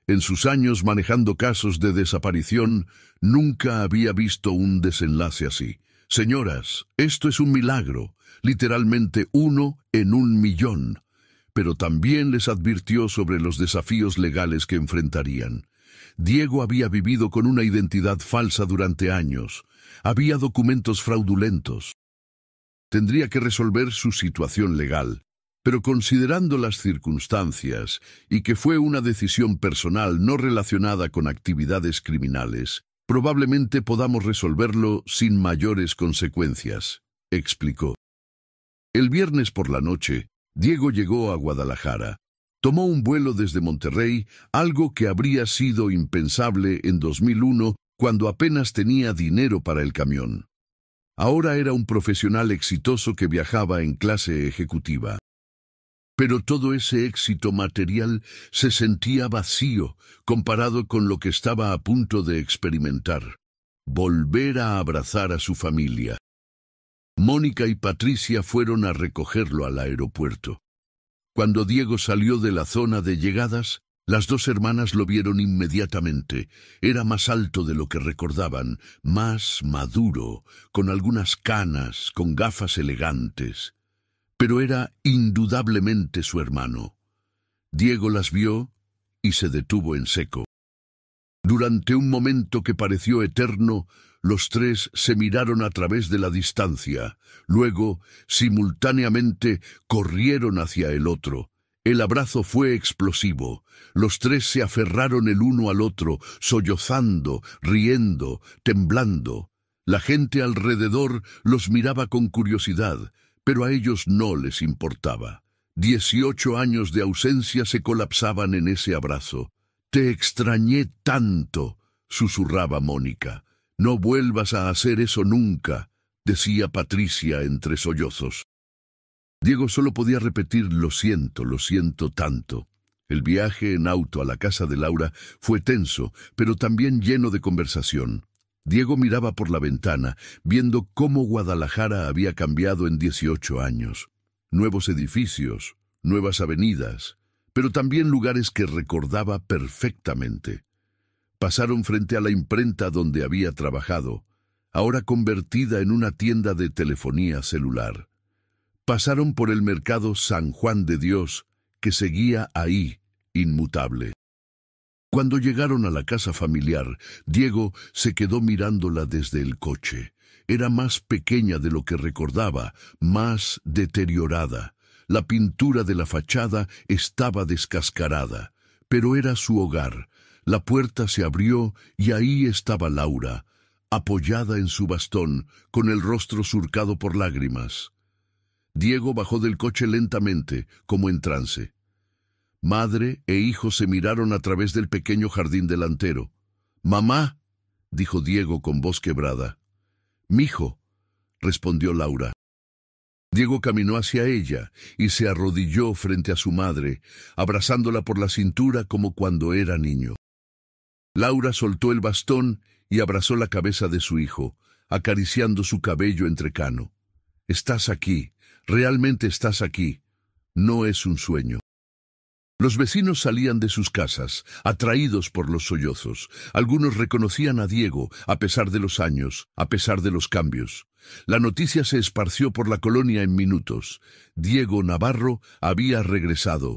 En sus años manejando casos de desaparición, nunca había visto un desenlace así. Señoras, esto es un milagro, literalmente 1 en 1.000.000. Pero también les advirtió sobre los desafíos legales que enfrentarían. Diego había vivido con una identidad falsa durante años. Había documentos fraudulentos. Tendría que resolver su situación legal. Pero considerando las circunstancias y que fue una decisión personal no relacionada con actividades criminales, probablemente podamos resolverlo sin mayores consecuencias, explicó. El viernes por la noche, Diego llegó a Guadalajara. Tomó un vuelo desde Monterrey, algo que habría sido impensable en 2001 cuando apenas tenía dinero para el camión. Ahora era un profesional exitoso que viajaba en clase ejecutiva. Pero todo ese éxito material se sentía vacío comparado con lo que estaba a punto de experimentar. Volver a abrazar a su familia. Mónica y Patricia fueron a recogerlo al aeropuerto. Cuando Diego salió de la zona de llegadas, las 2 hermanas lo vieron inmediatamente. Era más alto de lo que recordaban, más maduro, con algunas canas, con gafas elegantes. Pero era indudablemente su hermano. Diego las vio y se detuvo en seco. Durante un momento que pareció eterno, los 3 se miraron a través de la distancia. Luego, simultáneamente, corrieron hacia el otro. El abrazo fue explosivo. Los 3 se aferraron el uno al otro, sollozando, riendo, temblando. La gente alrededor los miraba con curiosidad, pero a ellos no les importaba. 18 años de ausencia se colapsaban en ese abrazo. «Te extrañé tanto», susurraba Mónica. «No vuelvas a hacer eso nunca», decía Patricia entre sollozos. Diego solo podía repetir lo siento tanto. El viaje en auto a la casa de Laura fue tenso, pero también lleno de conversación. Diego miraba por la ventana, viendo cómo Guadalajara había cambiado en 18 años. Nuevos edificios, nuevas avenidas, pero también lugares que recordaba perfectamente. Pasaron frente a la imprenta donde había trabajado, ahora convertida en una tienda de telefonía celular. Pasaron por el mercado San Juan de Dios, que seguía ahí, inmutable. Cuando llegaron a la casa familiar, Diego se quedó mirándola desde el coche. Era más pequeña de lo que recordaba, más deteriorada. La pintura de la fachada estaba descascarada, pero era su hogar. La puerta se abrió y ahí estaba Laura, apoyada en su bastón, con el rostro surcado por lágrimas. Diego bajó del coche lentamente, como en trance. Madre e hijo se miraron a través del pequeño jardín delantero. «Mamá», dijo Diego con voz quebrada. «Mijo», respondió Laura. Diego caminó hacia ella y se arrodilló frente a su madre, abrazándola por la cintura como cuando era niño. Laura soltó el bastón y abrazó la cabeza de su hijo, acariciando su cabello entrecano. «Estás aquí, realmente estás aquí. No es un sueño». Los vecinos salían de sus casas, atraídos por los sollozos. Algunos reconocían a Diego, a pesar de los años, a pesar de los cambios. La noticia se esparció por la colonia en minutos. Diego Navarro había regresado.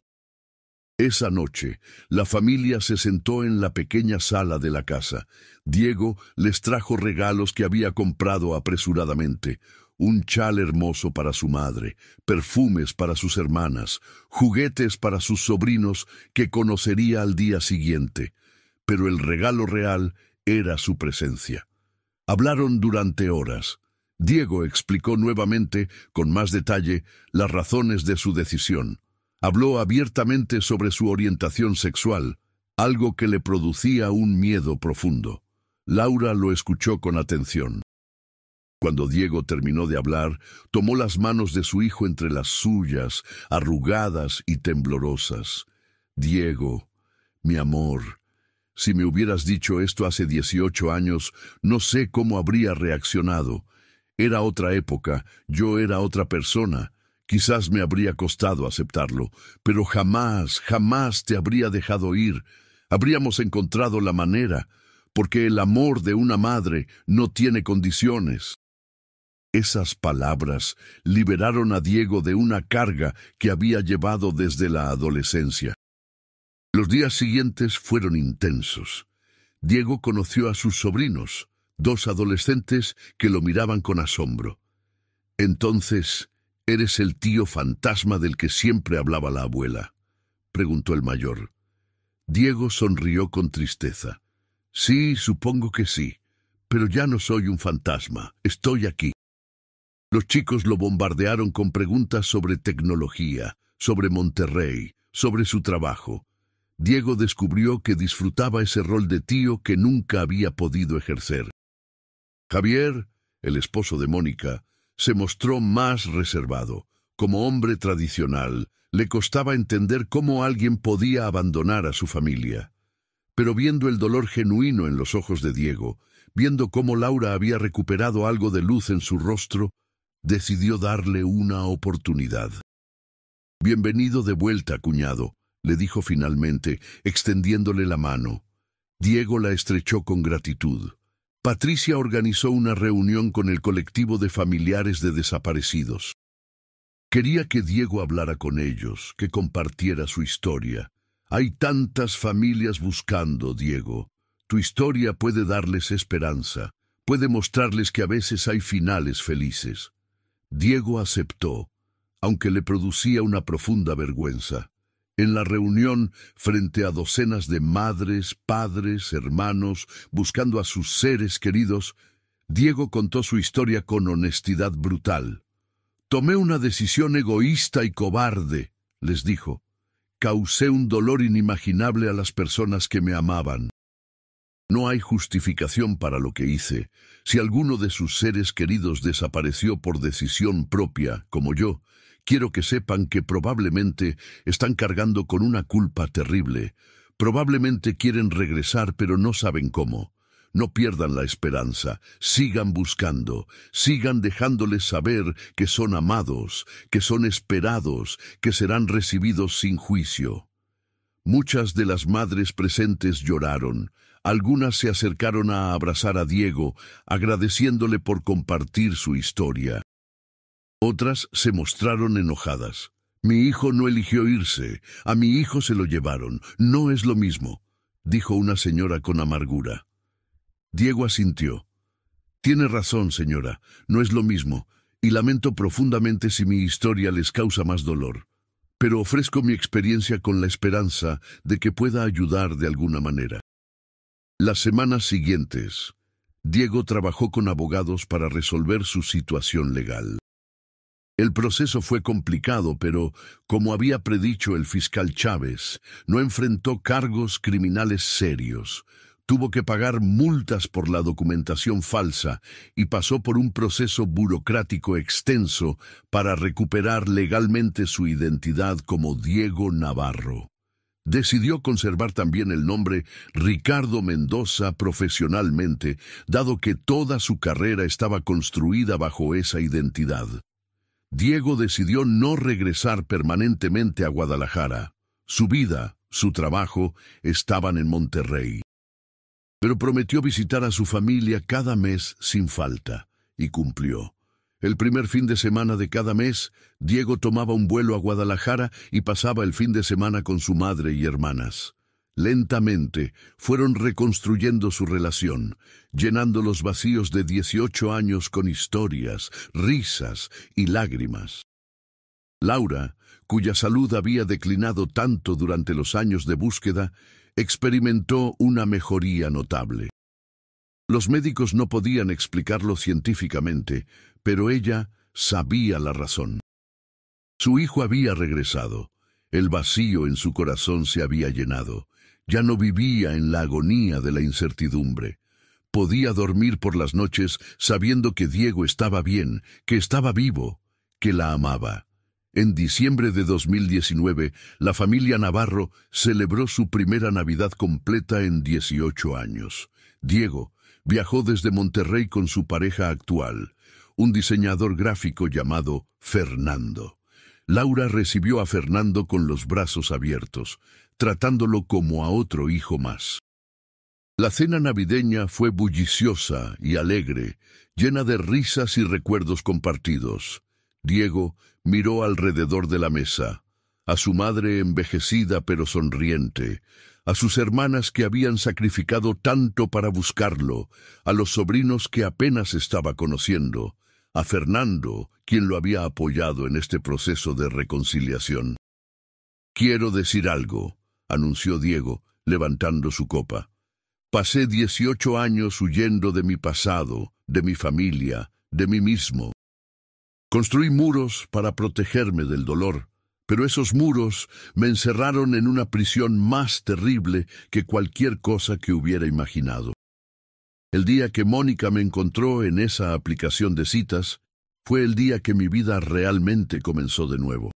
Esa noche, la familia se sentó en la pequeña sala de la casa. Diego les trajo regalos que había comprado apresuradamente: un chal hermoso para su madre, perfumes para sus hermanas, juguetes para sus sobrinos que conocería al día siguiente. Pero el regalo real era su presencia. Hablaron durante horas. Diego explicó nuevamente, con más detalle, las razones de su decisión. Habló abiertamente sobre su orientación sexual, algo que le producía un miedo profundo. Laura lo escuchó con atención. Cuando Diego terminó de hablar, tomó las manos de su hijo entre las suyas, arrugadas y temblorosas. «Diego, mi amor, si me hubieras dicho esto hace 18 años, no sé cómo habría reaccionado. Era otra época, yo era otra persona. Quizás me habría costado aceptarlo, pero jamás, jamás te habría dejado ir. Habríamos encontrado la manera, porque el amor de una madre no tiene condiciones». Esas palabras liberaron a Diego de una carga que había llevado desde la adolescencia. Los días siguientes fueron intensos. Diego conoció a sus sobrinos, 2 adolescentes que lo miraban con asombro. «Entonces, ¿eres el tío fantasma del que siempre hablaba la abuela?», preguntó el mayor. Diego sonrió con tristeza. «Sí, supongo que sí, pero ya no soy un fantasma, estoy aquí». Los chicos lo bombardearon con preguntas sobre tecnología, sobre Monterrey, sobre su trabajo. Diego descubrió que disfrutaba ese rol de tío que nunca había podido ejercer. Javier, el esposo de Mónica, se mostró más reservado. Como hombre tradicional, le costaba entender cómo alguien podía abandonar a su familia. Pero viendo el dolor genuino en los ojos de Diego, viendo cómo Laura había recuperado algo de luz en su rostro, decidió darle una oportunidad. «Bienvenido de vuelta, cuñado», le dijo finalmente, extendiéndole la mano. Diego la estrechó con gratitud. Patricia organizó una reunión con el colectivo de familiares de desaparecidos. Quería que Diego hablara con ellos, que compartiera su historia. «Hay tantas familias buscando, Diego. Tu historia puede darles esperanza, puede mostrarles que a veces hay finales felices». Diego aceptó, aunque le producía una profunda vergüenza. En la reunión, frente a docenas de madres, padres, hermanos, buscando a sus seres queridos, Diego contó su historia con honestidad brutal. «Tomé una decisión egoísta y cobarde», les dijo. «Causé un dolor inimaginable a las personas que me amaban. No hay justificación para lo que hice. Si alguno de sus seres queridos desapareció por decisión propia, como yo, quiero que sepan que probablemente están cargando con una culpa terrible. Probablemente quieren regresar, pero no saben cómo. No pierdan la esperanza, sigan buscando, sigan dejándoles saber que son amados, que son esperados, que serán recibidos sin juicio». Muchas de las madres presentes lloraron. Algunas se acercaron a abrazar a Diego, agradeciéndole por compartir su historia. Otras se mostraron enojadas. «Mi hijo no eligió irse, a mi hijo se lo llevaron, no es lo mismo», dijo una señora con amargura. Diego asintió. «Tiene razón, señora, no es lo mismo, y lamento profundamente si mi historia les causa más dolor. Pero ofrezco mi experiencia con la esperanza de que pueda ayudar de alguna manera». Las semanas siguientes, Diego trabajó con abogados para resolver su situación legal. El proceso fue complicado, pero, como había predicho el fiscal Chávez, no enfrentó cargos criminales serios. Tuvo que pagar multas por la documentación falsa y pasó por un proceso burocrático extenso para recuperar legalmente su identidad como Diego Navarro. Decidió conservar también el nombre Ricardo Mendoza profesionalmente, dado que toda su carrera estaba construida bajo esa identidad. Diego decidió no regresar permanentemente a Guadalajara. Su vida, su trabajo, estaban en Monterrey. Pero prometió visitar a su familia cada mes sin falta, y cumplió. El primer fin de semana de cada mes, Diego tomaba un vuelo a Guadalajara y pasaba el fin de semana con su madre y hermanas. Lentamente fueron reconstruyendo su relación, llenando los vacíos de 18 años con historias, risas y lágrimas. Laura, cuya salud había declinado tanto durante los años de búsqueda, experimentó una mejoría notable. Los médicos no podían explicarlo científicamente, pero ella sabía la razón. Su hijo había regresado. El vacío en su corazón se había llenado. Ya no vivía en la agonía de la incertidumbre. Podía dormir por las noches sabiendo que Diego estaba bien, que estaba vivo, que la amaba. En diciembre de 2019, la familia Navarro celebró su primera Navidad completa en 18 años. Diego viajó desde Monterrey con su pareja actual, un diseñador gráfico llamado Fernando. Laura recibió a Fernando con los brazos abiertos, tratándolo como a otro hijo más. La cena navideña fue bulliciosa y alegre, llena de risas y recuerdos compartidos. Diego miró alrededor de la mesa, a su madre envejecida pero sonriente, a sus hermanas que habían sacrificado tanto para buscarlo, a los sobrinos que apenas estaba conociendo, a Fernando, quien lo había apoyado en este proceso de reconciliación. «Quiero decir algo», anunció Diego, levantando su copa. «Pasé 18 años huyendo de mi pasado, de mi familia, de mí mismo. Construí muros para protegerme del dolor, pero esos muros me encerraron en una prisión más terrible que cualquier cosa que hubiera imaginado. El día que Mónica me encontró en esa aplicación de citas, fue el día que mi vida realmente comenzó de nuevo.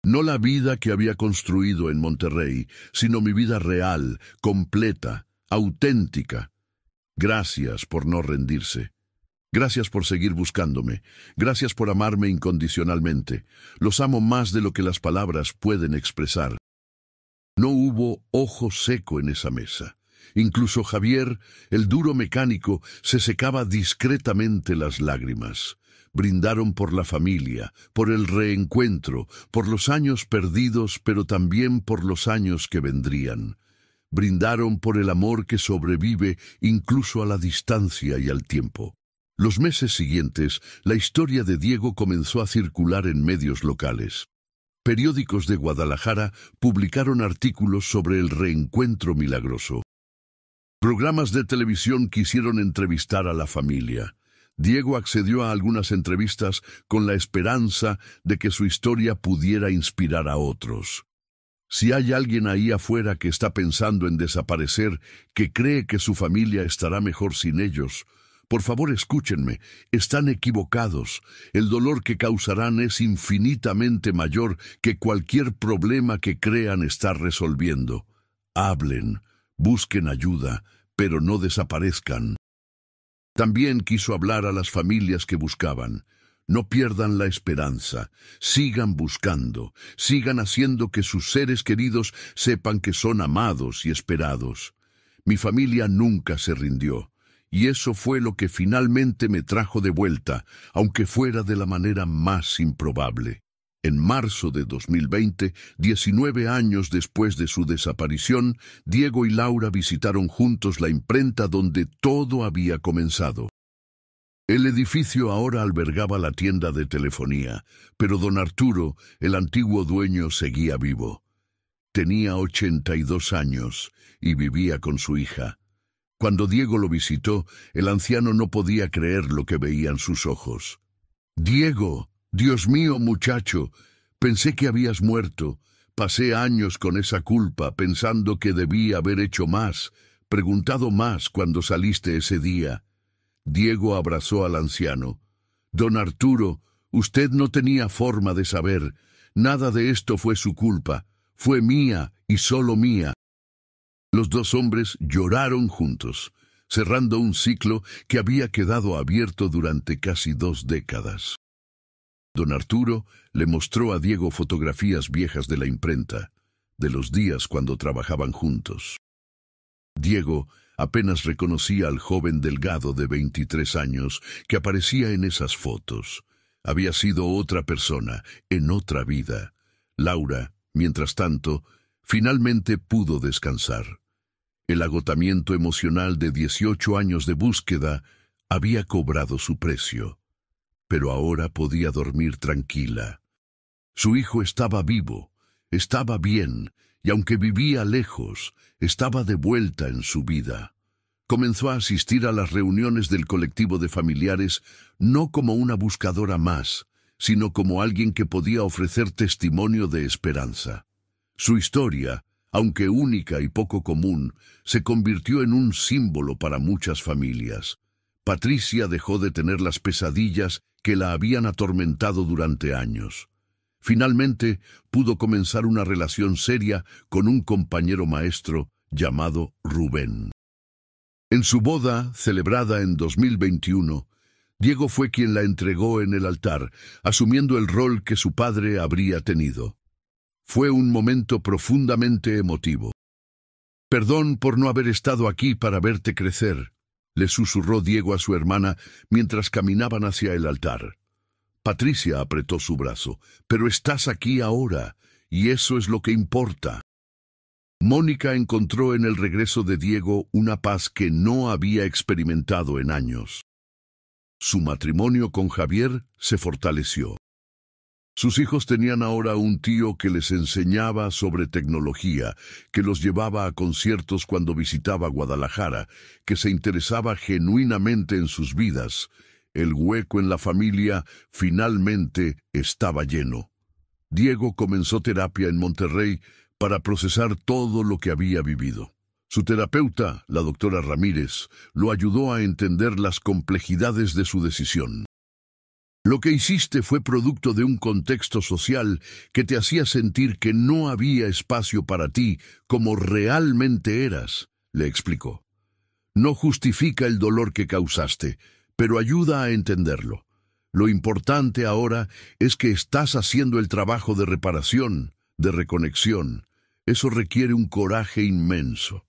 No la vida que había construido en Monterrey, sino mi vida real, completa, auténtica. Gracias por no rendirse. Gracias por seguir buscándome. Gracias por amarme incondicionalmente. Los amo más de lo que las palabras pueden expresar». No hubo ojo seco en esa mesa. Incluso Javier, el duro mecánico, se secaba discretamente las lágrimas. Brindaron por la familia, por el reencuentro, por los años perdidos, pero también por los años que vendrían. Brindaron por el amor que sobrevive incluso a la distancia y al tiempo. Los meses siguientes, la historia de Diego comenzó a circular en medios locales. Periódicos de Guadalajara publicaron artículos sobre el reencuentro milagroso. Programas de televisión quisieron entrevistar a la familia. Diego accedió a algunas entrevistas con la esperanza de que su historia pudiera inspirar a otros. Si hay alguien ahí afuera que está pensando en desaparecer, que cree que su familia estará mejor sin ellos, por favor escúchenme, están equivocados. El dolor que causarán es infinitamente mayor que cualquier problema que crean estar resolviendo. Hablen, busquen ayuda, pero no desaparezcan. También quiso hablar a las familias que buscaban. No pierdan la esperanza, sigan buscando, sigan haciendo que sus seres queridos sepan que son amados y esperados. Mi familia nunca se rindió. Y eso fue lo que finalmente me trajo de vuelta, aunque fuera de la manera más improbable. En marzo de 2020, 19 años después de su desaparición, Diego y Laura visitaron juntos la imprenta donde todo había comenzado. El edificio ahora albergaba la tienda de telefonía, pero don Arturo, el antiguo dueño, seguía vivo. Tenía 82 años y vivía con su hija. Cuando Diego lo visitó, el anciano no podía creer lo que veían sus ojos. «Diego, Dios mío, muchacho, pensé que habías muerto. Pasé años con esa culpa, pensando que debí haber hecho más, preguntado más cuando saliste ese día». Diego abrazó al anciano. «Don Arturo, usted no tenía forma de saber. Nada de esto fue su culpa. Fue mía y solo mía». Los dos hombres lloraron juntos, cerrando un ciclo que había quedado abierto durante casi 2 décadas. Don Arturo le mostró a Diego fotografías viejas de la imprenta, de los días cuando trabajaban juntos. Diego Apenas reconocía al joven delgado de 23 años que aparecía en esas fotos. Había sido otra persona, en otra vida. Laura, mientras tanto, finalmente pudo descansar. El agotamiento emocional de 18 años de búsqueda había cobrado su precio, pero ahora podía dormir tranquila. Su hijo estaba vivo, estaba bien, y aunque vivía lejos, estaba de vuelta en su vida. Comenzó a asistir a las reuniones del colectivo de familiares no como una buscadora más, sino como alguien que podía ofrecer testimonio de esperanza. Su historia, aunque única y poco común, se convirtió en un símbolo para muchas familias. Patricia dejó de tener las pesadillas que la habían atormentado durante años. Finalmente, pudo comenzar una relación seria con un compañero maestro llamado Rubén. En su boda, celebrada en 2021, Diego fue quien la entregó en el altar, asumiendo el rol que su padre habría tenido. Fue un momento profundamente emotivo. «Perdón por no haber estado aquí para verte crecer», le susurró Diego a su hermana mientras caminaban hacia el altar. Patricia apretó su brazo. «Pero estás aquí ahora, y eso es lo que importa». Mónica encontró en el regreso de Diego una paz que no había experimentado en años. Su matrimonio con Javier se fortaleció. Sus hijos tenían ahora un tío que les enseñaba sobre tecnología, que los llevaba a conciertos cuando visitaba Guadalajara, que se interesaba genuinamente en sus vidas. El hueco en la familia finalmente estaba lleno. Diego comenzó terapia en Monterrey para procesar todo lo que había vivido. Su terapeuta, la doctora Ramírez, lo ayudó a entender las complejidades de su decisión. «Lo que hiciste fue producto de un contexto social que te hacía sentir que no había espacio para ti como realmente eras», le explicó. «No justifica el dolor que causaste, pero ayuda a entenderlo. Lo importante ahora es que estás haciendo el trabajo de reparación, de reconexión. Eso requiere un coraje inmenso».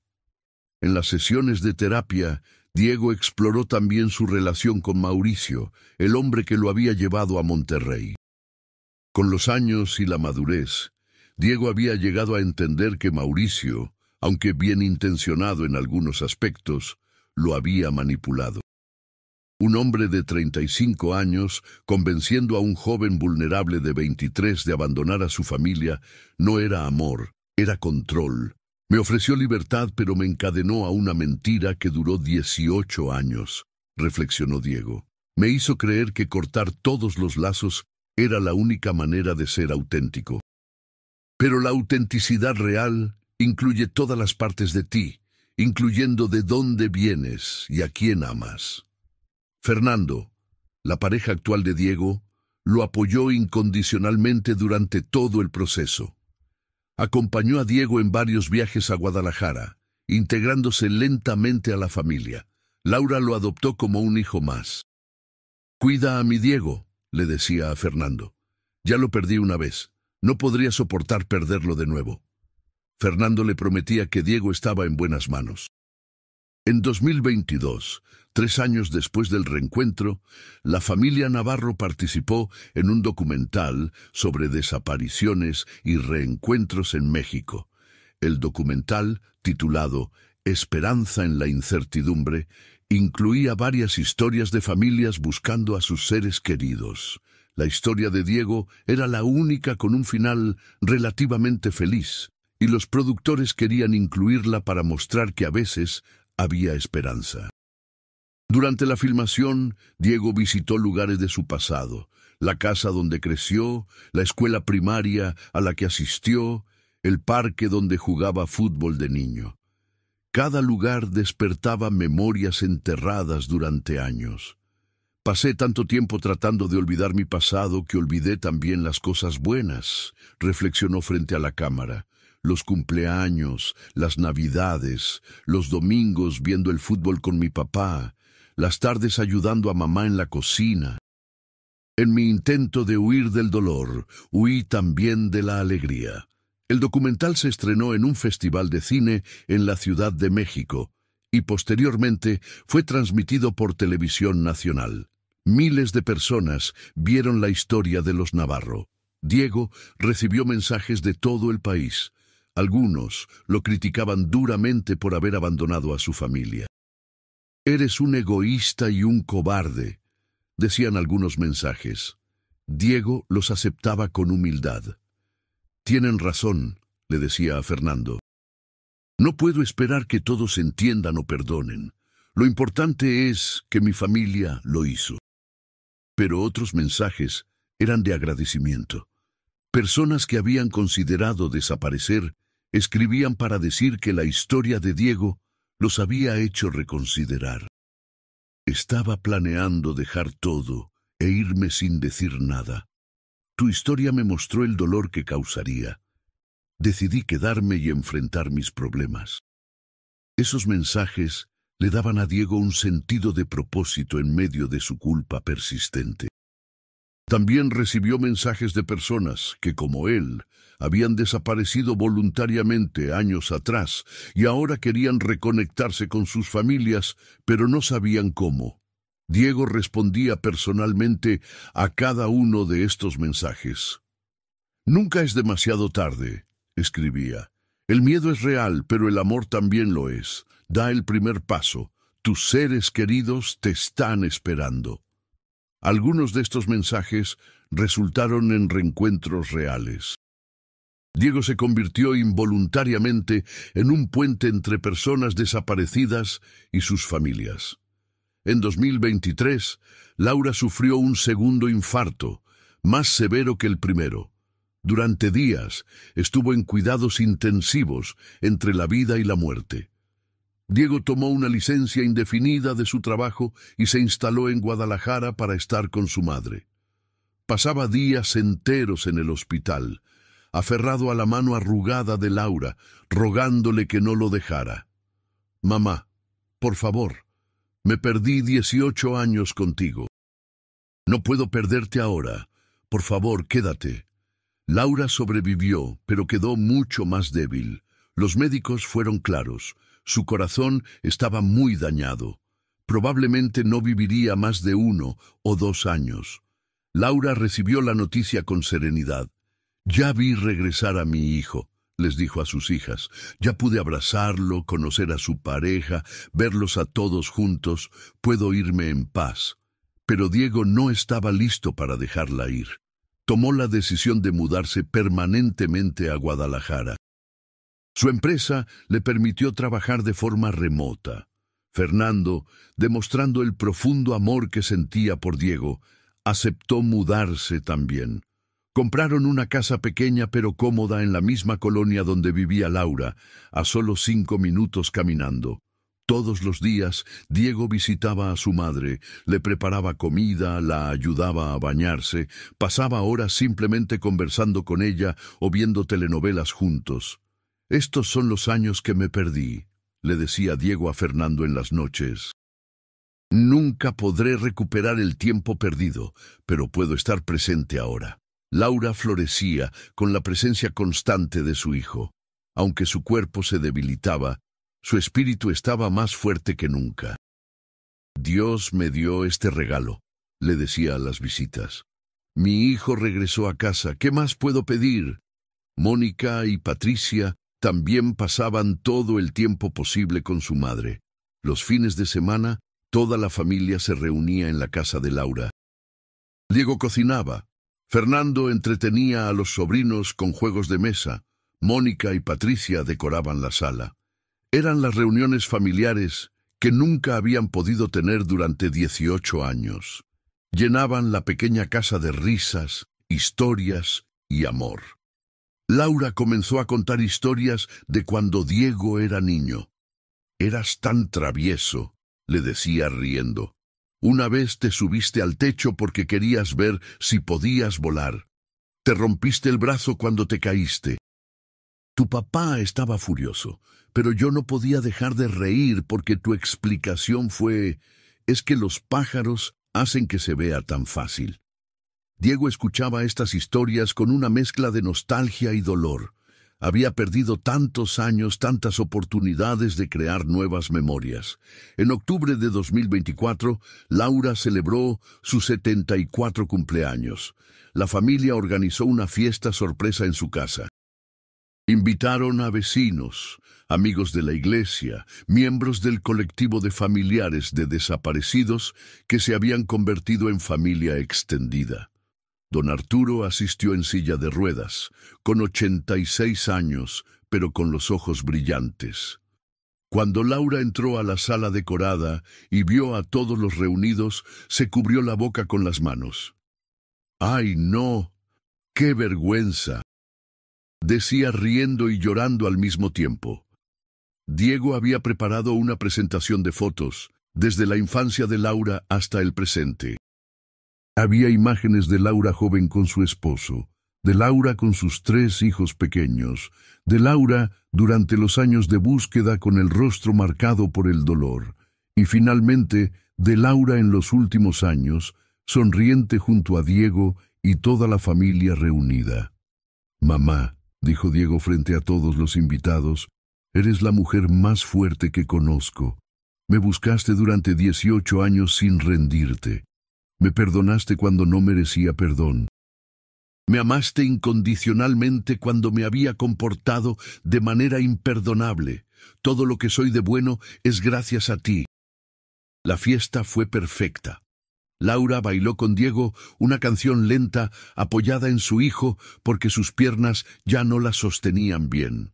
En las sesiones de terapia, Diego exploró también su relación con Mauricio, el hombre que lo había llevado a Monterrey. Con los años y la madurez, Diego había llegado a entender que Mauricio, aunque bien intencionado en algunos aspectos, lo había manipulado. Un hombre de 35 años, convenciendo a un joven vulnerable de 23 de abandonar a su familia, no era amor, era control. Me ofreció libertad, pero me encadenó a una mentira que duró 18 años, reflexionó Diego. Me hizo creer que cortar todos los lazos era la única manera de ser auténtico. Pero la autenticidad real incluye todas las partes de ti, incluyendo de dónde vienes y a quién amas. Fernando, la pareja actual de Diego, lo apoyó incondicionalmente durante todo el proceso. Acompañó a Diego en varios viajes a Guadalajara, integrándose lentamente a la familia. Laura lo adoptó como un hijo más. «Cuida a mi Diego», le decía a Fernando. «Ya lo perdí una vez. No podría soportar perderlo de nuevo». Fernando le prometía que Diego estaba en buenas manos. En 2022, 3 años después del reencuentro, la familia Navarro participó en un documental sobre desapariciones y reencuentros en México. El documental, titulado Esperanza en la incertidumbre, incluía varias historias de familias buscando a sus seres queridos. La historia de Diego era la única con un final relativamente feliz, y los productores querían incluirla para mostrar que a veces había esperanza. Durante la filmación, Diego visitó lugares de su pasado, la casa donde creció, la escuela primaria a la que asistió, el parque donde jugaba fútbol de niño. Cada lugar despertaba memorias enterradas durante años. «Pasé tanto tiempo tratando de olvidar mi pasado que olvidé también las cosas buenas», reflexionó frente a la cámara. «Los cumpleaños, las navidades, los domingos viendo el fútbol con mi papá, las tardes ayudando a mamá en la cocina. En mi intento de huir del dolor, huí también de la alegría». El documental se estrenó en un festival de cine en la Ciudad de México y posteriormente fue transmitido por Televisión Nacional. Miles de personas vieron la historia de los Navarro. Diego recibió mensajes de todo el país. Algunos lo criticaban duramente por haber abandonado a su familia. «Eres un egoísta y un cobarde», decían algunos mensajes. Diego los aceptaba con humildad. «Tienen razón», le decía a Fernando. «No puedo esperar que todos entiendan o perdonen. Lo importante es que mi familia lo hizo». Pero otros mensajes eran de agradecimiento. Personas que habían considerado desaparecer escribían para decir que la historia de Diego los había hecho reconsiderar. «Estaba planeando dejar todo e irme sin decir nada. Tu historia me mostró el dolor que causaría. Decidí quedarme y enfrentar mis problemas». Esos mensajes le daban a Diego un sentido de propósito en medio de su culpa persistente. También recibió mensajes de personas que, como él, habían desaparecido voluntariamente años atrás y ahora querían reconectarse con sus familias, pero no sabían cómo. Diego respondía personalmente a cada uno de estos mensajes. «Nunca es demasiado tarde», escribía. «El miedo es real, pero el amor también lo es. Da el primer paso. Tus seres queridos te están esperando». Algunos de estos mensajes resultaron en reencuentros reales. Diego se convirtió involuntariamente en un puente entre personas desaparecidas y sus familias. En 2023, Laura sufrió un segundo infarto, más severo que el primero. Durante días estuvo en cuidados intensivos entre la vida y la muerte. Diego tomó una licencia indefinida de su trabajo y se instaló en Guadalajara para estar con su madre. Pasaba días enteros en el hospital, aferrado a la mano arrugada de Laura, rogándole que no lo dejara. «Mamá, por favor, me perdí 18 años contigo. No puedo perderte ahora. Por favor, quédate». Laura sobrevivió, pero quedó mucho más débil. Los médicos fueron claros. Su corazón estaba muy dañado. Probablemente no viviría más de 1 o 2 años. Laura recibió la noticia con serenidad. «Ya vi regresar a mi hijo», les dijo a sus hijas. «Ya pude abrazarlo, conocer a su pareja, verlos a todos juntos. Puedo irme en paz». Pero Diego no estaba listo para dejarla ir. Tomó la decisión de mudarse permanentemente a Guadalajara. Su empresa le permitió trabajar de forma remota. Fernando, demostrando el profundo amor que sentía por Diego, aceptó mudarse también. Compraron una casa pequeña pero cómoda en la misma colonia donde vivía Laura, a solo 5 minutos caminando. Todos los días, Diego visitaba a su madre, le preparaba comida, la ayudaba a bañarse, pasaba horas simplemente conversando con ella o viendo telenovelas juntos. «Estos son los años que me perdí», le decía Diego a Fernando en las noches. «Nunca podré recuperar el tiempo perdido, pero puedo estar presente ahora». Laura florecía con la presencia constante de su hijo. Aunque su cuerpo se debilitaba, su espíritu estaba más fuerte que nunca. «Dios me dio este regalo», le decía a las visitas. «Mi hijo regresó a casa. ¿Qué más puedo pedir?» Mónica y Patricia también pasaban todo el tiempo posible con su madre. Los fines de semana, toda la familia se reunía en la casa de Laura. Diego cocinaba. Fernando entretenía a los sobrinos con juegos de mesa. Mónica y Patricia decoraban la sala. Eran las reuniones familiares que nunca habían podido tener durante 18 años. Llenaban la pequeña casa de risas, historias y amor. Laura comenzó a contar historias de cuando Diego era niño. «Eras tan travieso», le decía riendo. «Una vez te subiste al techo porque querías ver si podías volar. Te rompiste el brazo cuando te caíste. Tu papá estaba furioso, pero yo no podía dejar de reír porque tu explicación fue: es que los pájaros hacen que se vea tan fácil». Diego escuchaba estas historias con una mezcla de nostalgia y dolor. Había perdido tantos años, tantas oportunidades de crear nuevas memorias. En octubre de 2024, Laura celebró su 74 cumpleaños. La familia organizó una fiesta sorpresa en su casa. Invitaron a vecinos, amigos de la iglesia, miembros del colectivo de familiares de desaparecidos que se habían convertido en familia extendida. Don Arturo asistió en silla de ruedas, con 86 años, pero con los ojos brillantes. Cuando Laura entró a la sala decorada y vio a todos los reunidos, se cubrió la boca con las manos. ¡Ay, no! ¡Qué vergüenza!, decía riendo y llorando al mismo tiempo. Diego había preparado una presentación de fotos, desde la infancia de Laura hasta el presente. Había imágenes de Laura joven con su esposo, de Laura con sus 3 hijos pequeños, de Laura durante los años de búsqueda con el rostro marcado por el dolor, y finalmente de Laura en los últimos años, sonriente junto a Diego y toda la familia reunida. «Mamá», dijo Diego frente a todos los invitados, «eres la mujer más fuerte que conozco. Me buscaste durante 18 años sin rendirte. Me perdonaste cuando no merecía perdón. Me amaste incondicionalmente cuando me había comportado de manera imperdonable. Todo lo que soy de bueno es gracias a ti». La fiesta fue perfecta. Laura bailó con Diego una canción lenta apoyada en su hijo porque sus piernas ya no la sostenían bien.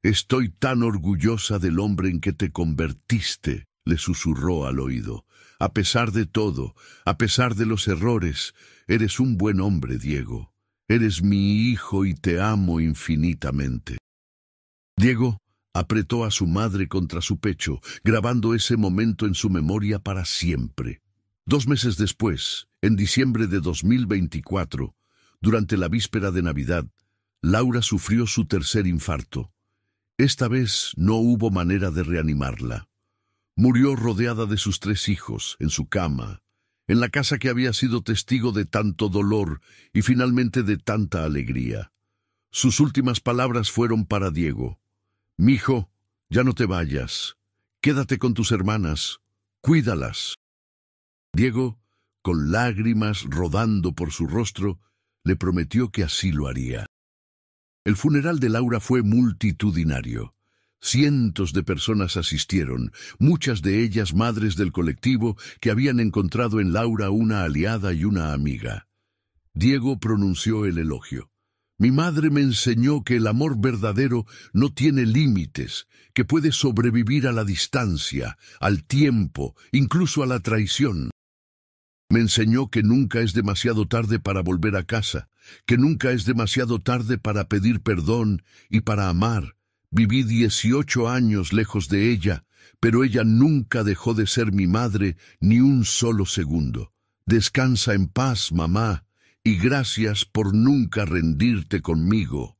«Estoy tan orgullosa del hombre en que te convertiste», le susurró al oído. «A pesar de todo, a pesar de los errores, eres un buen hombre, Diego. Eres mi hijo y te amo infinitamente». Diego apretó a su madre contra su pecho, grabando ese momento en su memoria para siempre. 2 meses después, en diciembre de 2024, durante la víspera de Navidad, Laura sufrió su 3er infarto. Esta vez no hubo manera de reanimarla. Murió rodeada de sus 3 hijos, en su cama, en la casa que había sido testigo de tanto dolor y finalmente de tanta alegría. Sus últimas palabras fueron para Diego. «Mijo, ya no te vayas. Quédate con tus hermanas. Cuídalas». Diego, con lágrimas rodando por su rostro, le prometió que así lo haría. El funeral de Laura fue multitudinario. Cientos de personas asistieron, muchas de ellas madres del colectivo que habían encontrado en Laura una aliada y una amiga. Diego pronunció el elogio. «Mi madre me enseñó que el amor verdadero no tiene límites, que puede sobrevivir a la distancia, al tiempo, incluso a la traición. Me enseñó que nunca es demasiado tarde para volver a casa, que nunca es demasiado tarde para pedir perdón y para amar. Viví 18 años lejos de ella, pero ella nunca dejó de ser mi madre ni un solo segundo. Descansa en paz, mamá, y gracias por nunca rendirte conmigo».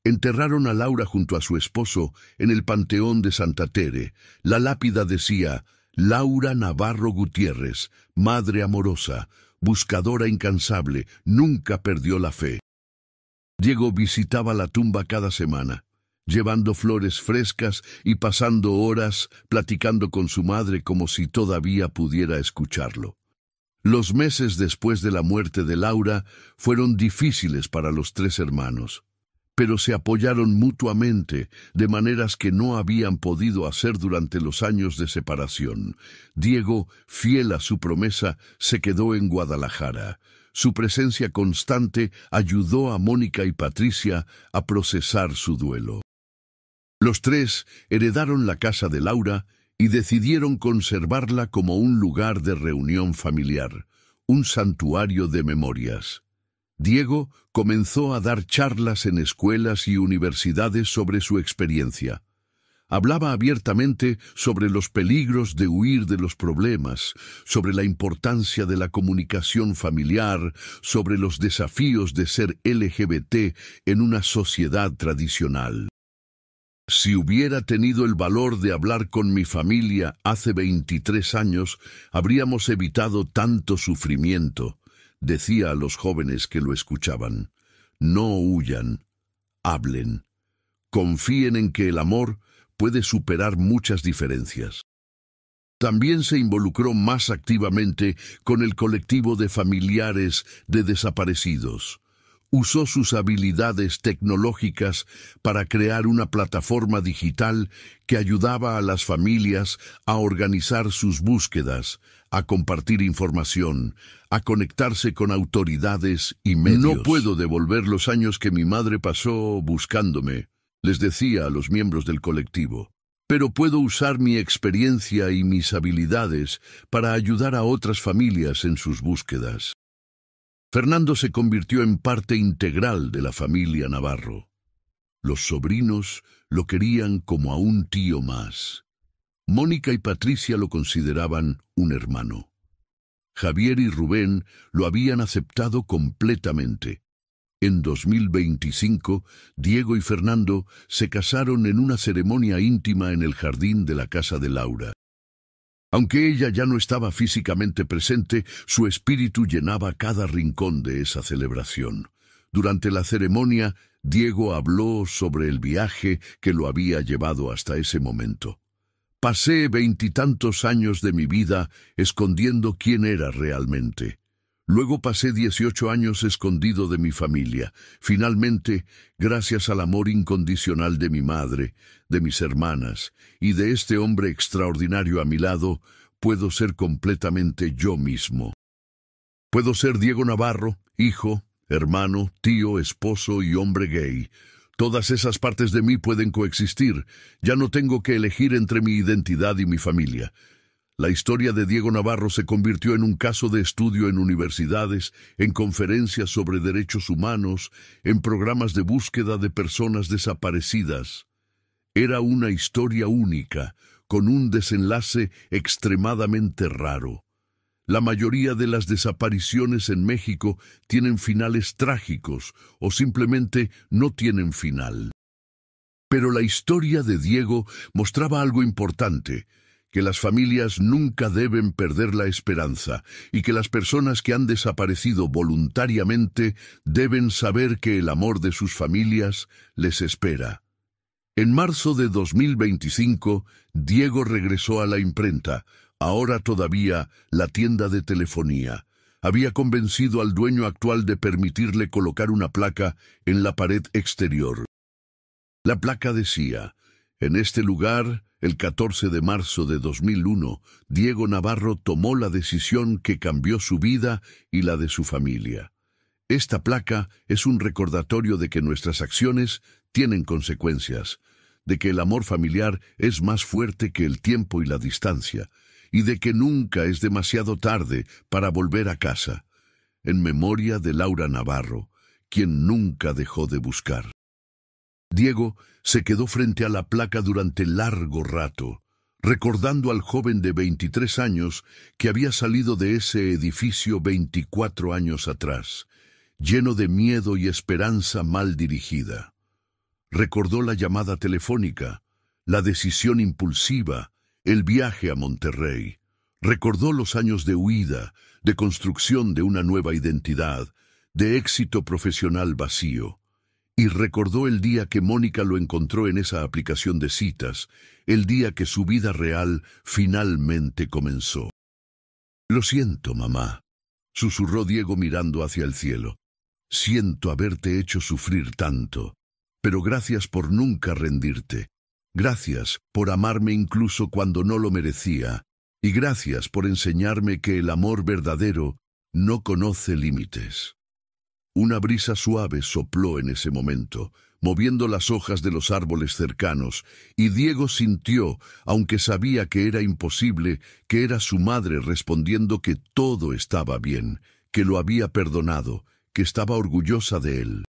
Enterraron a Laura junto a su esposo en el Panteón de Santa Tere. La lápida decía: «Laura Navarro Gutiérrez, madre amorosa, buscadora incansable, nunca perdió la fe». Diego visitaba la tumba cada semana, llevando flores frescas y pasando horas platicando con su madre como si todavía pudiera escucharlo. Los meses después de la muerte de Laura fueron difíciles para los 3 hermanos, pero se apoyaron mutuamente de maneras que no habían podido hacer durante los años de separación. Diego, fiel a su promesa, se quedó en Guadalajara. Su presencia constante ayudó a Mónica y Patricia a procesar su duelo. Los 3 heredaron la casa de Laura y decidieron conservarla como un lugar de reunión familiar, un santuario de memorias. Diego comenzó a dar charlas en escuelas y universidades sobre su experiencia. Hablaba abiertamente sobre los peligros de huir de los problemas, sobre la importancia de la comunicación familiar, sobre los desafíos de ser LGBT en una sociedad tradicional. «Si hubiera tenido el valor de hablar con mi familia hace 23 años, habríamos evitado tanto sufrimiento», decía a los jóvenes que lo escuchaban. «No huyan, hablen. Confíen en que el amor puede superar muchas diferencias. También se involucró más activamente con el colectivo de familiares de desaparecidos. Usó sus habilidades tecnológicas para crear una plataforma digital que ayudaba a las familias a organizar sus búsquedas, a compartir información, a conectarse con autoridades y medios. No puedo devolver los años que mi madre pasó buscándome, les decía a los miembros del colectivo, pero puedo usar mi experiencia y mis habilidades para ayudar a otras familias en sus búsquedas. Fernando se convirtió en parte integral de la familia Navarro. Los sobrinos lo querían como a un tío más. Mónica y Patricia lo consideraban un hermano. Javier y Rubén lo habían aceptado completamente. En 2025, Diego y Fernando se casaron en una ceremonia íntima en el jardín de la casa de Laura. Aunque ella ya no estaba físicamente presente, su espíritu llenaba cada rincón de esa celebración. Durante la ceremonia, Diego habló sobre el viaje que lo había llevado hasta ese momento. Pasé 20 y tantos años de mi vida escondiendo quién era realmente. Luego pasé 18 años escondido de mi familia. Finalmente, gracias al amor incondicional de mi madre, de mis hermanas y de este hombre extraordinario a mi lado, puedo ser completamente yo mismo. Puedo ser Diego Navarro, hijo, hermano, tío, esposo y hombre gay. Todas esas partes de mí pueden coexistir. Ya no tengo que elegir entre mi identidad y mi familia. La historia de Diego Navarro se convirtió en un caso de estudio en universidades, en conferencias sobre derechos humanos, en programas de búsqueda de personas desaparecidas. Era una historia única, con un desenlace extremadamente raro. La mayoría de las desapariciones en México tienen finales trágicos o simplemente no tienen final. Pero la historia de Diego mostraba algo importante, que las familias nunca deben perder la esperanza y que las personas que han desaparecido voluntariamente deben saber que el amor de sus familias les espera. En marzo de 2025, Diego regresó a la imprenta, ahora todavía la tienda de telefonía. Había convencido al dueño actual de permitirle colocar una placa en la pared exterior. La placa decía: en este lugar, el 14 de marzo de 2001, Diego Navarro tomó la decisión que cambió su vida y la de su familia. Esta placa es un recordatorio de que nuestras acciones tienen consecuencias, de que el amor familiar es más fuerte que el tiempo y la distancia, y de que nunca es demasiado tarde para volver a casa. En memoria de Laura Navarro, quien nunca dejó de buscar. Diego se quedó frente a la placa durante largo rato, recordando al joven de 23 años que había salido de ese edificio 24 años atrás, lleno de miedo y esperanza mal dirigida. Recordó la llamada telefónica, la decisión impulsiva, el viaje a Monterrey. Recordó los años de huida, de construcción de una nueva identidad, de éxito profesional vacío. Y recordó el día que Mónica lo encontró en esa aplicación de citas, el día que su vida real finalmente comenzó. «Lo siento, mamá», susurró Diego mirando hacia el cielo. «Siento haberte hecho sufrir tanto, pero gracias por nunca rendirte. Gracias por amarme incluso cuando no lo merecía, y gracias por enseñarme que el amor verdadero no conoce límites». Una brisa suave sopló en ese momento, moviendo las hojas de los árboles cercanos, y Diego sintió, aunque sabía que era imposible, que era su madre respondiendo que todo estaba bien, que lo había perdonado, que estaba orgullosa de él.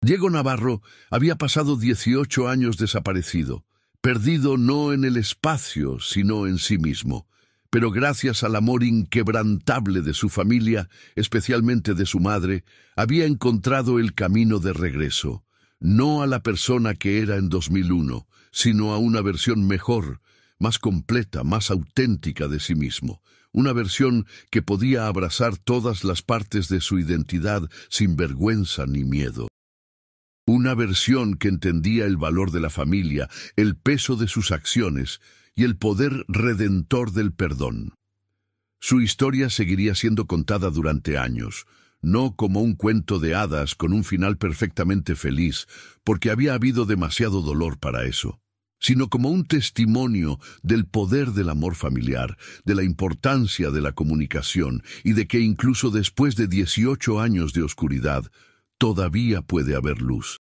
Diego Navarro había pasado 18 años desaparecido, perdido no en el espacio, sino en sí mismo. Pero gracias al amor inquebrantable de su familia, especialmente de su madre, había encontrado el camino de regreso, no a la persona que era en 2001, sino a una versión mejor, más completa, más auténtica de sí mismo, una versión que podía abrazar todas las partes de su identidad sin vergüenza ni miedo. Una versión que entendía el valor de la familia, el peso de sus acciones y el poder redentor del perdón. Su historia seguiría siendo contada durante años, no como un cuento de hadas con un final perfectamente feliz, porque había habido demasiado dolor para eso, sino como un testimonio del poder del amor familiar, de la importancia de la comunicación y de que incluso después de 18 años de oscuridad, todavía puede haber luz.